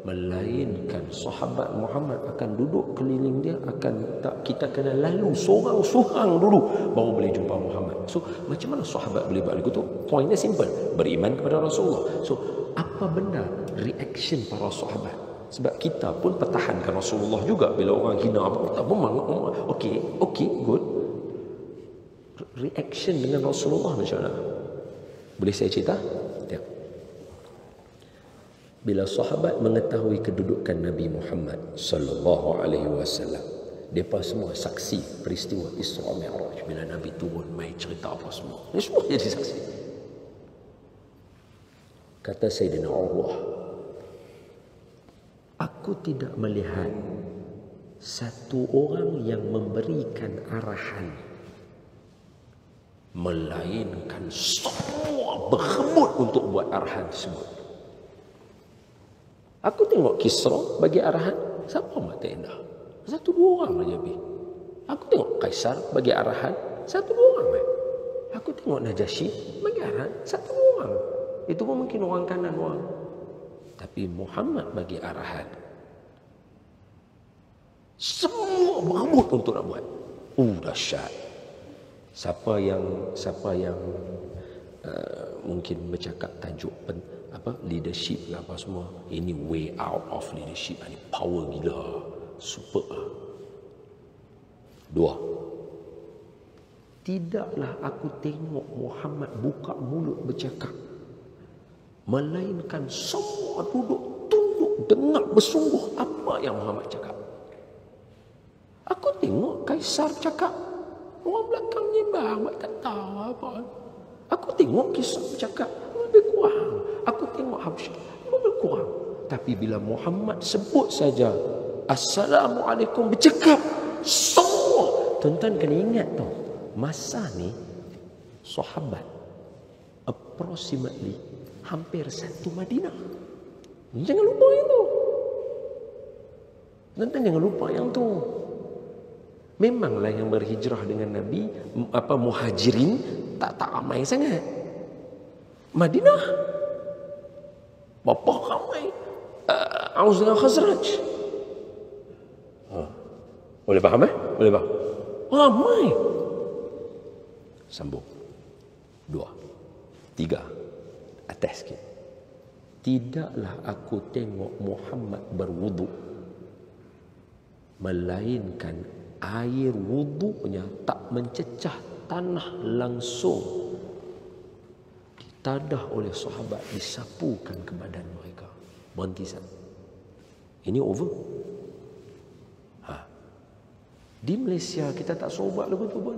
Melainkan sahabat Muhammad akan duduk keliling dia, akan tak, kita kena lalu seorang-seorang dulu baru boleh jumpa Muhammad. So macam mana sahabat boleh buat lagu tu? Pointnya simple, beriman kepada Rasulullah. So apa benda reaction para sahabat? Sebab kita pun pertahankan Rasulullah juga. Bila orang hina apa, kita memang okey, good. Reaction dengan Rasulullah macam mana? Boleh saya cerita? Tengok. Bila sahabat mengetahui kedudukan Nabi Muhammad sallallahu alaihi wasallam, depa semua saksi peristiwa Isra Mi'raj. Bila Nabi turun mai cerita apa semua, dia semua jadi saksi. Kata Sayyidina Urwah, aku tidak melihat satu orang yang memberikan arahan, melainkan semua berebut untuk buat arahan tersebut. Aku tengok Kisra bagi arahan, siapa mata indah? Satu dua orang aja bi. Aku tengok Kaisar bagi arahan, satu dua orang. Aku tengok Najasyi bagi arahan, satu dua orang. Itu pun mungkin orang kanan orang. Tapi Muhammad bagi arahan, semua berebut untuk nak buat. Dahsyat. Siapa yang mungkin bercakap tajuk leadership ke apa semua, ini way out of leadership, ini power gila, super. Dua, tidaklah aku tengok Muhammad buka mulut bercakap, melainkan semua duduk tunduk dengar bersungguh apa yang Muhammad cakap. Aku tengok Kaisar cakap, orang belakang nyembang, tak tahu apa. Aku tengok Kisra bercakap, lebih kurang. Aku tengok Habsyah, lebih kurang. Tapi bila Muhammad sebut saja Assalamualaikum bercakap, semua. Tuan-tuan kena ingat tau, masa ni sahabat approximately hampir satu Madinah. Jangan lupa itu. Tuan-tuan jangan lupa yang tu. Memanglah yang berhijrah dengan Nabi, muhajirin tak ramai sangat. Madinah berapa ramai? Aus dengan Khazraj. Boleh faham Boleh faham? Ramai. Sambung. 2, 3. Atas sikit. Tidaklah aku tengok Muhammad berwuduk, melainkan air wuduknya tak mencecah tanah langsung, ditadah oleh sahabat, disapukan ke badan mereka. Berhenti sana. Ini over. Di Malaysia kita tak sobat lagu tu pun.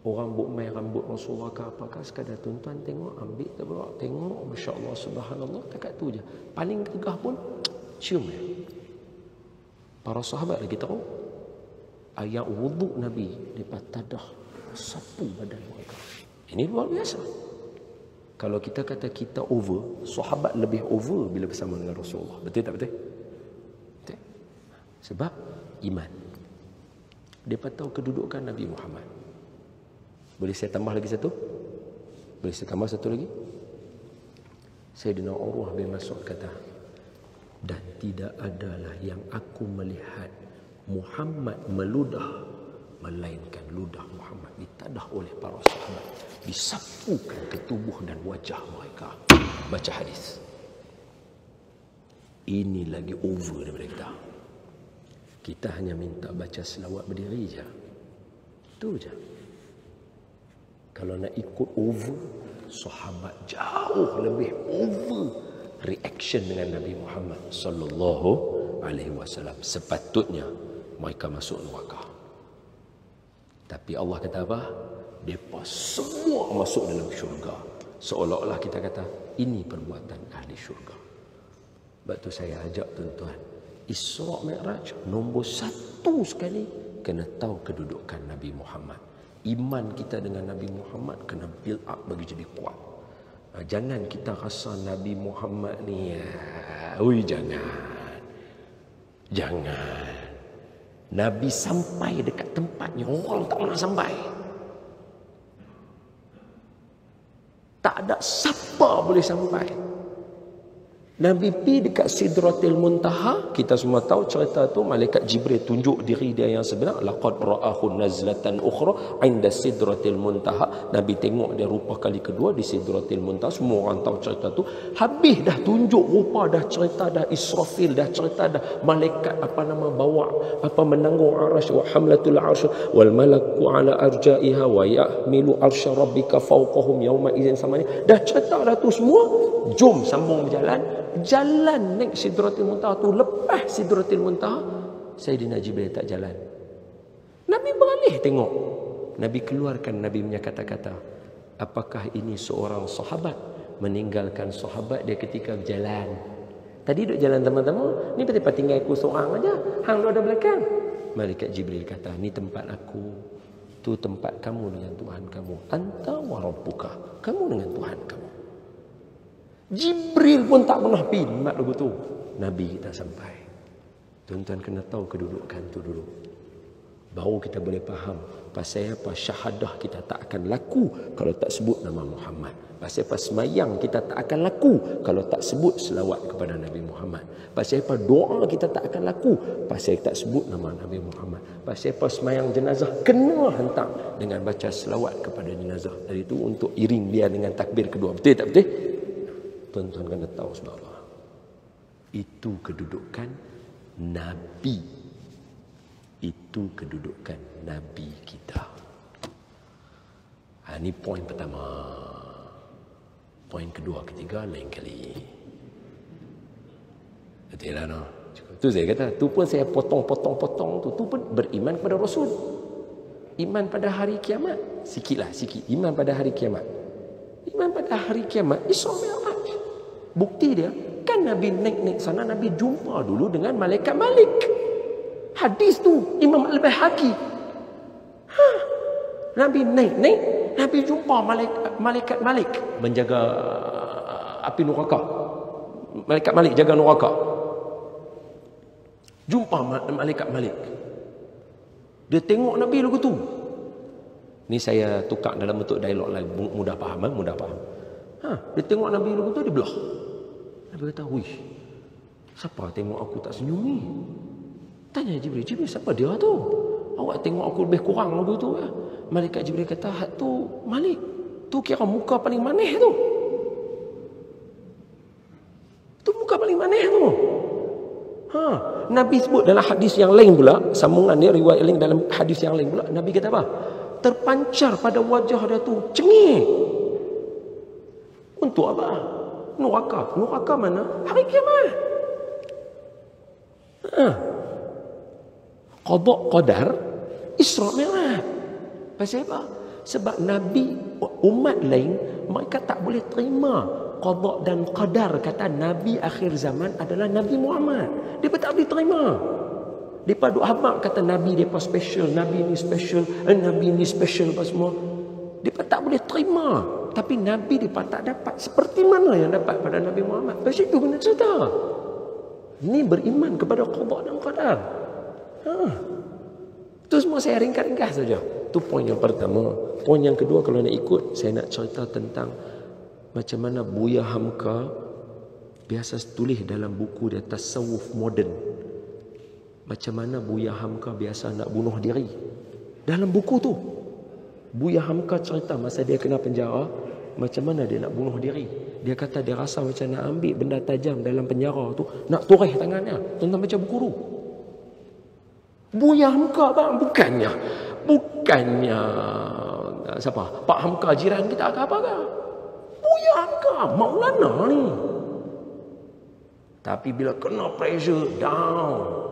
Orang buat main rambut Rasulullah ke apakah, sekadar tuan-tuan tengok, ambil terberak, tengok, Masya Allah, Subhanallah, takat tu je. Paling tegah pun cium ya. Para sahabat lagi tahu ayat wuduk Nabi, mereka tadah sapu badan mereka. Ini luar biasa. Kalau kita kata kita over, sahabat lebih over bila bersama dengan Rasulullah. Betul tak betul? Betul. Sebab iman. Mereka tahu kedudukan Nabi Muhammad. Boleh saya tambah lagi satu? Boleh saya tambah satu lagi? Sayyidina Urwah bin Mas'ud kata, dan tidak adalah yang aku melihat Muhammad meludah melainkan ludah Muhammad ditadah oleh para sahabat, disapukan ke tubuh dan wajah mereka. Baca hadis. Ini lagi over daripada kita. Kita hanya minta baca selawat berdiri je. Itu je. Kalau nak ikut over, sahabat jauh lebih over reaction dengan Nabi Muhammad sallallahu alaihi wasallam. Sepatutnya mereka masuk neraka. Tapi Allah kata apa? Mereka semua masuk dalam syurga. Seolah-olah kita kata, ini perbuatan ahli syurga. Sebab tu saya ajak tuan-tuan, Isra' Mi'raj nombor 1 sekali kena tahu kedudukan Nabi Muhammad. Iman kita dengan Nabi Muhammad kena build up bagi jadi kuat. Jangan kita rasa Nabi Muhammad ni, jangan. Nabi sampai dekat tempatnya, orang tak pernah sampai. Tak ada siapa boleh sampai. Nabi pergi dekat Sidratil Muntaha. Kita semua tahu cerita tu. Malaikat Jibril tunjuk diri dia yang sebenar. Laqad ra'ahu nazlatan ukhra 'inda Sidratil Muntaha. Nabi tengok dia rupa kali kedua di Sidratil Muntaha. Semua orang tahu cerita tu. Habis dah tunjuk rupa, dah cerita, dah Israfil, dah cerita, dah malaikat bawa menanggung arasy wa hamlatul arsy wal malaku ala arja'iha wa yahmilu arsy rabbika fawqahum yauma idzin samani. Dah cerita dah tu semua. Jom sambung berjalan. Jalan naik Sidratil Muntaha tu, lepas Sidratil Muntaha Sayyidina Jibril tak jalan. Nabi beralih tengok. Nabi keluarkan Nabi punya kata-kata. Apakah ini seorang sahabat meninggalkan sahabat dia ketika berjalan? Tadi duduk jalan teman-teman, ni betul tinggal aku seorang aja. Hang lu ada belakang. Malaikat Jibril kata, ni tempat aku. Tu tempat kamu dengan Tuhan kamu. Anta wa rabbuka. Kamu dengan Tuhan kamu. Jibril pun tak pernah pergi mat lagu tu. Nabi kita sampai. Tuan-tuan kena tahu kedudukan tu dulu. Baru kita boleh faham pasal apa syahadah kita tak akan laku kalau tak sebut nama Muhammad. Pasal apa semayang kita tak akan laku kalau tak sebut selawat kepada Nabi Muhammad. Pasal apa doa kita tak akan laku pasal tak sebut nama Nabi Muhammad. Pasal apa semayang jenazah kena hantar dengan baca selawat kepada jenazah. Dari itu untuk iring dia dengan takbir kedua. Betul tak betul? Tuan-tuan kena tahu sebab apa. Itu kedudukan Nabi. Itu kedudukan Nabi kita. Ini poin pertama. Poin kedua, ketiga lain kali. Betul lah no? Itu saya kata, tu pun saya potong. Tu pun beriman kepada Rasul. Iman pada hari kiamat. Sikit. Iman pada hari kiamat. Iman pada hari kiamat. Isra' Mi'raj. Bukti dia, kan Nabi naik sana, Nabi jumpa dulu dengan Malaikat Malik. Hadis tu, Imam Al-Baihaqi. Nabi naik, Nabi jumpa Malaikat Malik menjaga api neraka. Malaikat Malik jaga neraka. Jumpa Malaikat Malik. Dia tengok Nabi lagu tu. Ni saya tukar dalam bentuk dialog lain, mudah faham. Dia tengok Nabi lagu tu, dia belah. Nabi kata, wish, siapa tengok aku tak senyum ni? Tanya Jibril, siapa dia tu? Awak tengok aku lebih kurang lagu tu. Malaikat Jibril kata, hak tu Malik. Tu kira muka paling manis tu. Tu muka paling manis tu. Nabi sebut dalam hadis yang lain pula, sambungan dia, riwayat lain dalam hadis yang lain pula, Nabi kata apa? Terpancar pada wajah dia tu cengih. Untuk apa? Neraka mana? Hari kiamat. Qada qadar Isra' Mi'raj. Pasal apa? Sebab Nabi umat lain mereka tak boleh terima qada dan qadar kata Nabi akhir zaman adalah Nabi Muhammad. Dia tak boleh terima. Depa duk habaq kata Nabi depa special, Nabi ni special, Nabi ni special apa semua. Depa tak boleh terima. Tapi Nabi depa tak dapat seperti mana yang dapat pada Nabi Muhammad. Pasal itu kena cerita. Ini beriman kepada qada dan qadar. Itu semua saya ringkas-ringkas saja. Itu poin yang pertama. Poin yang kedua, kalau nak ikut, saya nak cerita tentang macam mana Buya Hamka biasa tulis dalam buku dia Tasawuf Moden. Macam mana Buya Hamka biasa nak bunuh diri. Dalam buku tu, Buya Hamka cerita masa dia kena penjara, macam mana dia nak bunuh diri. Dia kata dia rasa macam nak ambil benda tajam dalam penjara tu, nak toreh tangannya. Tuan-tuan baca buku tu. Buya Hamka bang, bukannya siapa? Pak Hamka jiran kita ke apa ke? Buya Hamka, Maulana ni. Tapi bila kena pressure, down.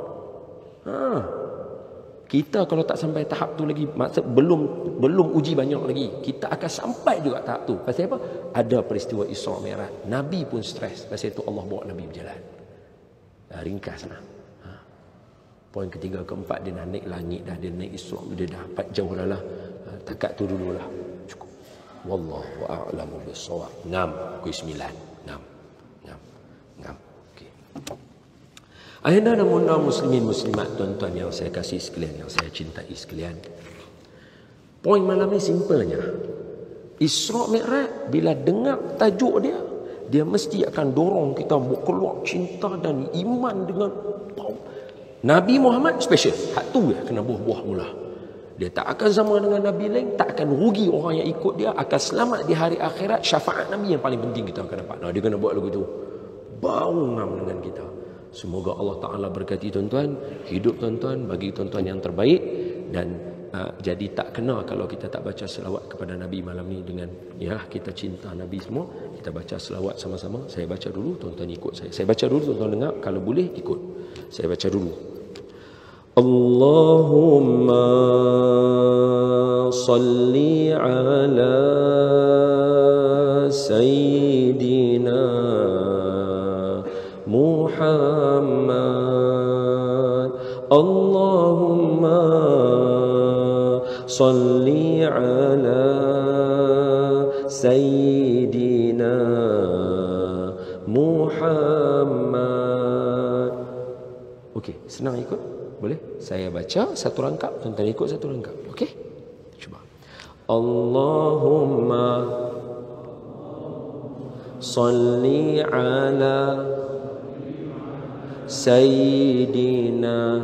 Kita kalau tak sampai tahap tu lagi, maksud belum uji banyak lagi, kita akan sampai juga tahap tu. Pasal apa? Ada peristiwa Isra Mi'raj. Nabi pun stres. Pasal itu Allah bawa Nabi berjalan. Ringkas lah. Poin ketiga, keempat, dia dah naik langit dah, dia naik Isra, dia dah dapat jauh dah lah. Takat tu dululah. Cukup. Wallahu a'lamu bis-shawab. 6, kuis 9. 6. Okey. Ayahanda dan bunda muslimin muslimat, tuan-tuan yang saya kasih sekalian, yang saya cintai sekalian. Poin malam ni simpelnya. Isra Mi'raj, bila dengar tajuk dia, dia mesti akan dorong kita keluar cinta dan iman dengan Nabi Muhammad special. Hak tu ya kena buah-buah mula. Dia tak akan sama dengan Nabi lain, tak akan rugi orang yang ikut dia, akan selamat di hari akhirat. Syafaat Nabi yang paling penting kita akan dapat. Nah, dia kena buat lagu tu. Bau ngam dengan kita. Semoga Allah Ta'ala berkati tuan-tuan, hidup tuan-tuan, bagi tuan-tuan yang terbaik. Dan jadi tak kena kalau kita tak baca selawat kepada Nabi malam ni dengan, ya, kita cinta Nabi semua. Kita baca selawat sama-sama. Saya baca dulu, tuan-tuan ikut saya. Saya baca dulu, tuan-tuan dengar. Kalau boleh ikut. Saya baca dulu. Allahumma salli ala Sayyidina Muhammad. Allahumma salli ala Sayyidina Muhammad. Okey, senang ikut? Boleh? Saya baca satu rangkap, tuan-tuan ikut satu rangkap. Okey? Cuba. Allahumma salli ala Sayyidina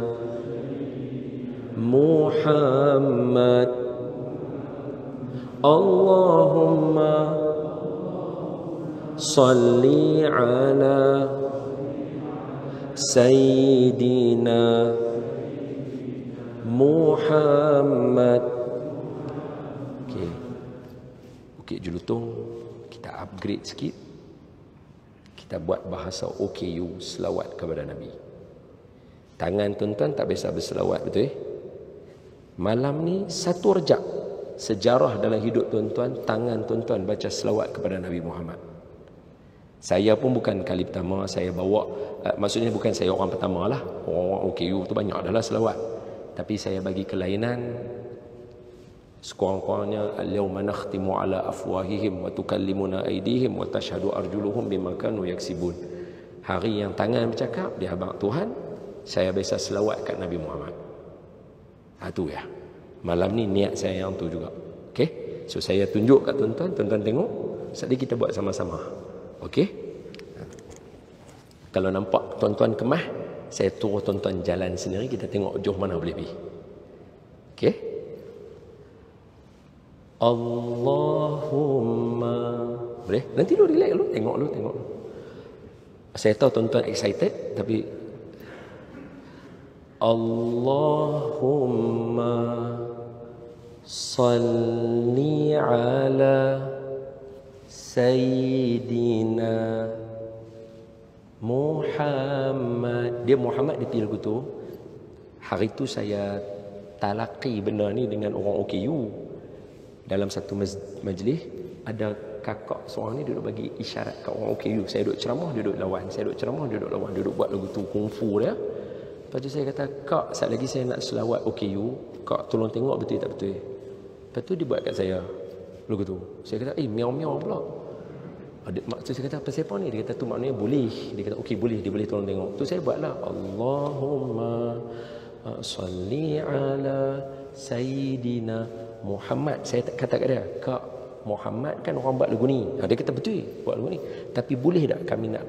Muhammad. Allahumma salli ala Sayyidina Muhammad. Okey. Bukit Jelutong kita upgrade sikit. Kita buat bahasa OKU, selawat kepada Nabi. Tangan tuan-tuan tak biasa berselawat, betul eh? Malam ni satu rejak sejarah dalam hidup tuan-tuan, tangan tuan-tuan baca selawat kepada Nabi Muhammad. Saya pun bukan kali pertama saya bawa, maksudnya bukan saya orang pertama lah. Orang OKU tu banyak adalah selawat. Tapi saya bagi kelainan, sekurang-kurangnya al-yawma nakhtimu ala afwahihim wa tukallimuna aydihim wa tashhadu arjuluhum bima kanu yaksibun. Hari yang tangan bercakap, dia abang Tuhan, saya biasa selawat kat Nabi Muhammad. Tu ya. Malam ni niat saya yang tu juga. Okey? So saya tunjuk kat tuan-tuan, tuan-tuan tengok, sekali kita buat sama-sama. Okey? Kalau nampak tuan-tuan kemah, saya turun tuan-tuan jalan sendiri, kita tengok jauh mana boleh pergi. Okey? Allahumma. Boleh? Nanti lu relax lu, tengok lu. Saya tahu tuan-tuan excited, tapi Allahumma salli ala Sayyidina Muhammad. Dia Muhammad, dia pilih lagu tu. Hari tu saya talaqi benda ni dengan orang OKU. Dalam satu majlis, ada kakak seorang ni duduk bagi isyarat kat orang OKU. Saya duduk ceramah, dia duduk lawan. Saya duduk ceramah, dia duduk lawan. Dia duduk buat lagu tu kungfu dia. Lepas tu saya kata, kak, saat lagi saya nak selawat OKU, kak tolong tengok betul tak betul. Lepas tu dia buat kat saya. Lagu tu. Saya kata, miau-miau pula. Maksud saya kata, apa siapa ni? Dia kata, tu maknanya boleh. Dia kata, okey boleh. Dia boleh tolong tengok. Tu saya buatlah. Allahumma salli ala Sayyidina Muhammad. Saya tak kata kat dia, kak, Muhammad kan orang buat lagu ni. Dia kata, betul buat lagu ni. Tapi boleh tak kami nak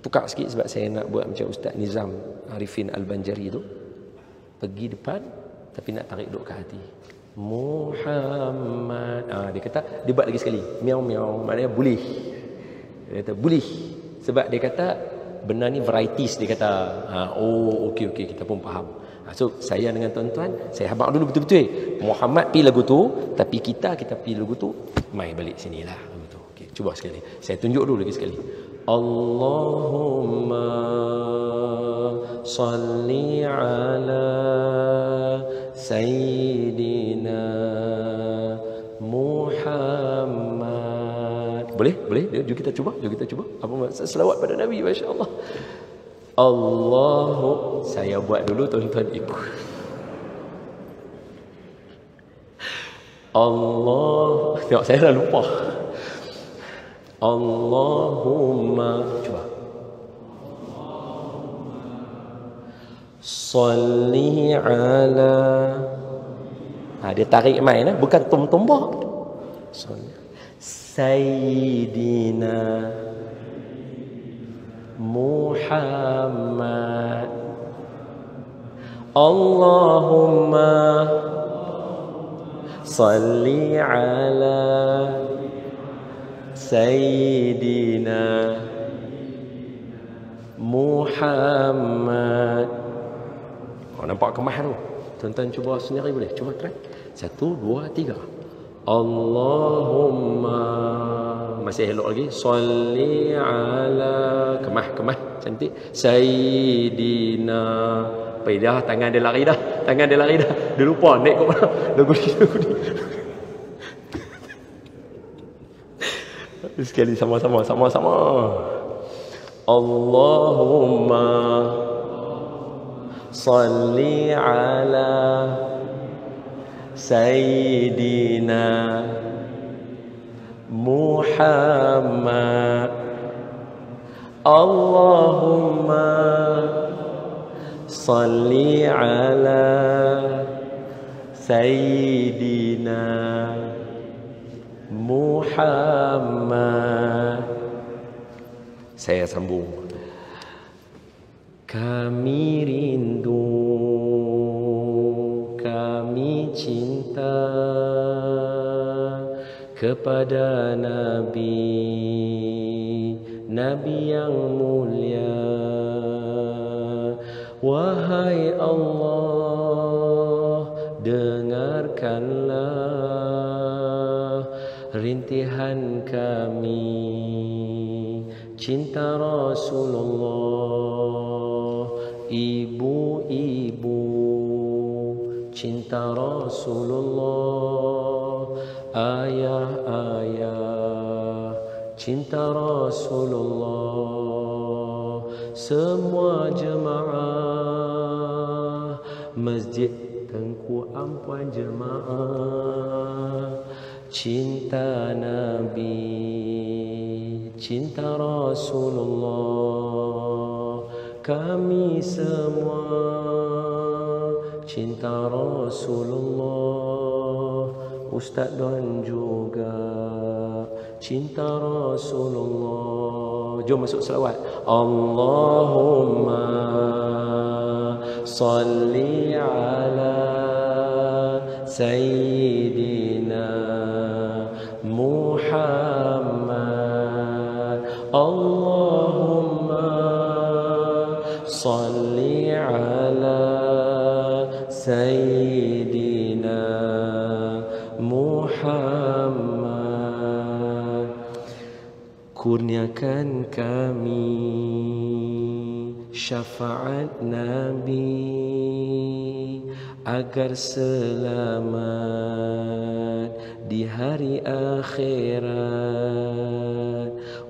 tukar sikit, sebab saya nak buat macam Ustaz Nizam Arifin Al-Banjari tu. Pergi depan, tapi nak tarik duduk ke hati. Muhammad. Dia kata, dia buat lagi sekali. Miau-miau. Maknanya boleh. Dia kata, boleh. Sebab dia kata, benar ni varieties. Dia kata, okey, kita pun faham. So, saya dengan tuan-tuan, saya habaq dulu betul-betul. Muhammad pi lagu tu, tapi kita pi lagu tu, mai balik sinilah. Lagu tu. Okay, cuba sekali. Saya tunjuk dulu lagi sekali. Allahumma salli ala Sayyidina Muhammad. Boleh? Jom kita cuba. Apa maksud selawat pada Nabi, masya-Allah. Allahu, saya buat dulu, tuan-tuan ikut. Allah, tengok saya dah lupa. Allahumma, cuba. Salli ala. Dia tarik main, bukan tum-tumbak. Sayyidina Muhammad. Allahumma salli ala Sayyidina Muhammad. Nampak kemah tu? Tuan-tuan cuba sendiri boleh? Cuba try. 1, 2, 3. Allahumma, masih elok lagi. Salli ala, kemah cantik. Sayyidina. Dah tangan dia lari dah. Dia lupa naik kau lagu ni. Sekali sama-sama. Allahumma salli ala Sayyidina Muhammad. Allahumma salli ala Sayyidina Muhammad. Saya sambung. Kami rindu, kami cinta kepada Nabi yang mulia. Wahai Allah, dengarkanlah rintihan kami. Cinta Rasulullah, ibu-ibu. Cinta Rasulullah, ayah-ayah. Cinta Rasulullah, semua jemaah Masjid Tengku Ampuan Jemaah. Cinta Nabi, cinta Rasulullah, kami semua cinta Rasulullah. Ustaz Don juga cinta Rasulullah. Jom masuk selawat. Allahumma salli ala Sayyidina Muhammad. Allahumma salli ala Sayyidina Muhammad. Kurniakan kami syafaat Nabi agar selamat di hari akhirat.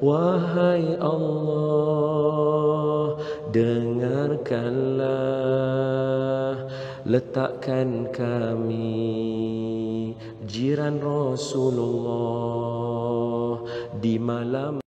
Wahai Allah, dengarkanlah letakkan kami jiran Rasulullah di malam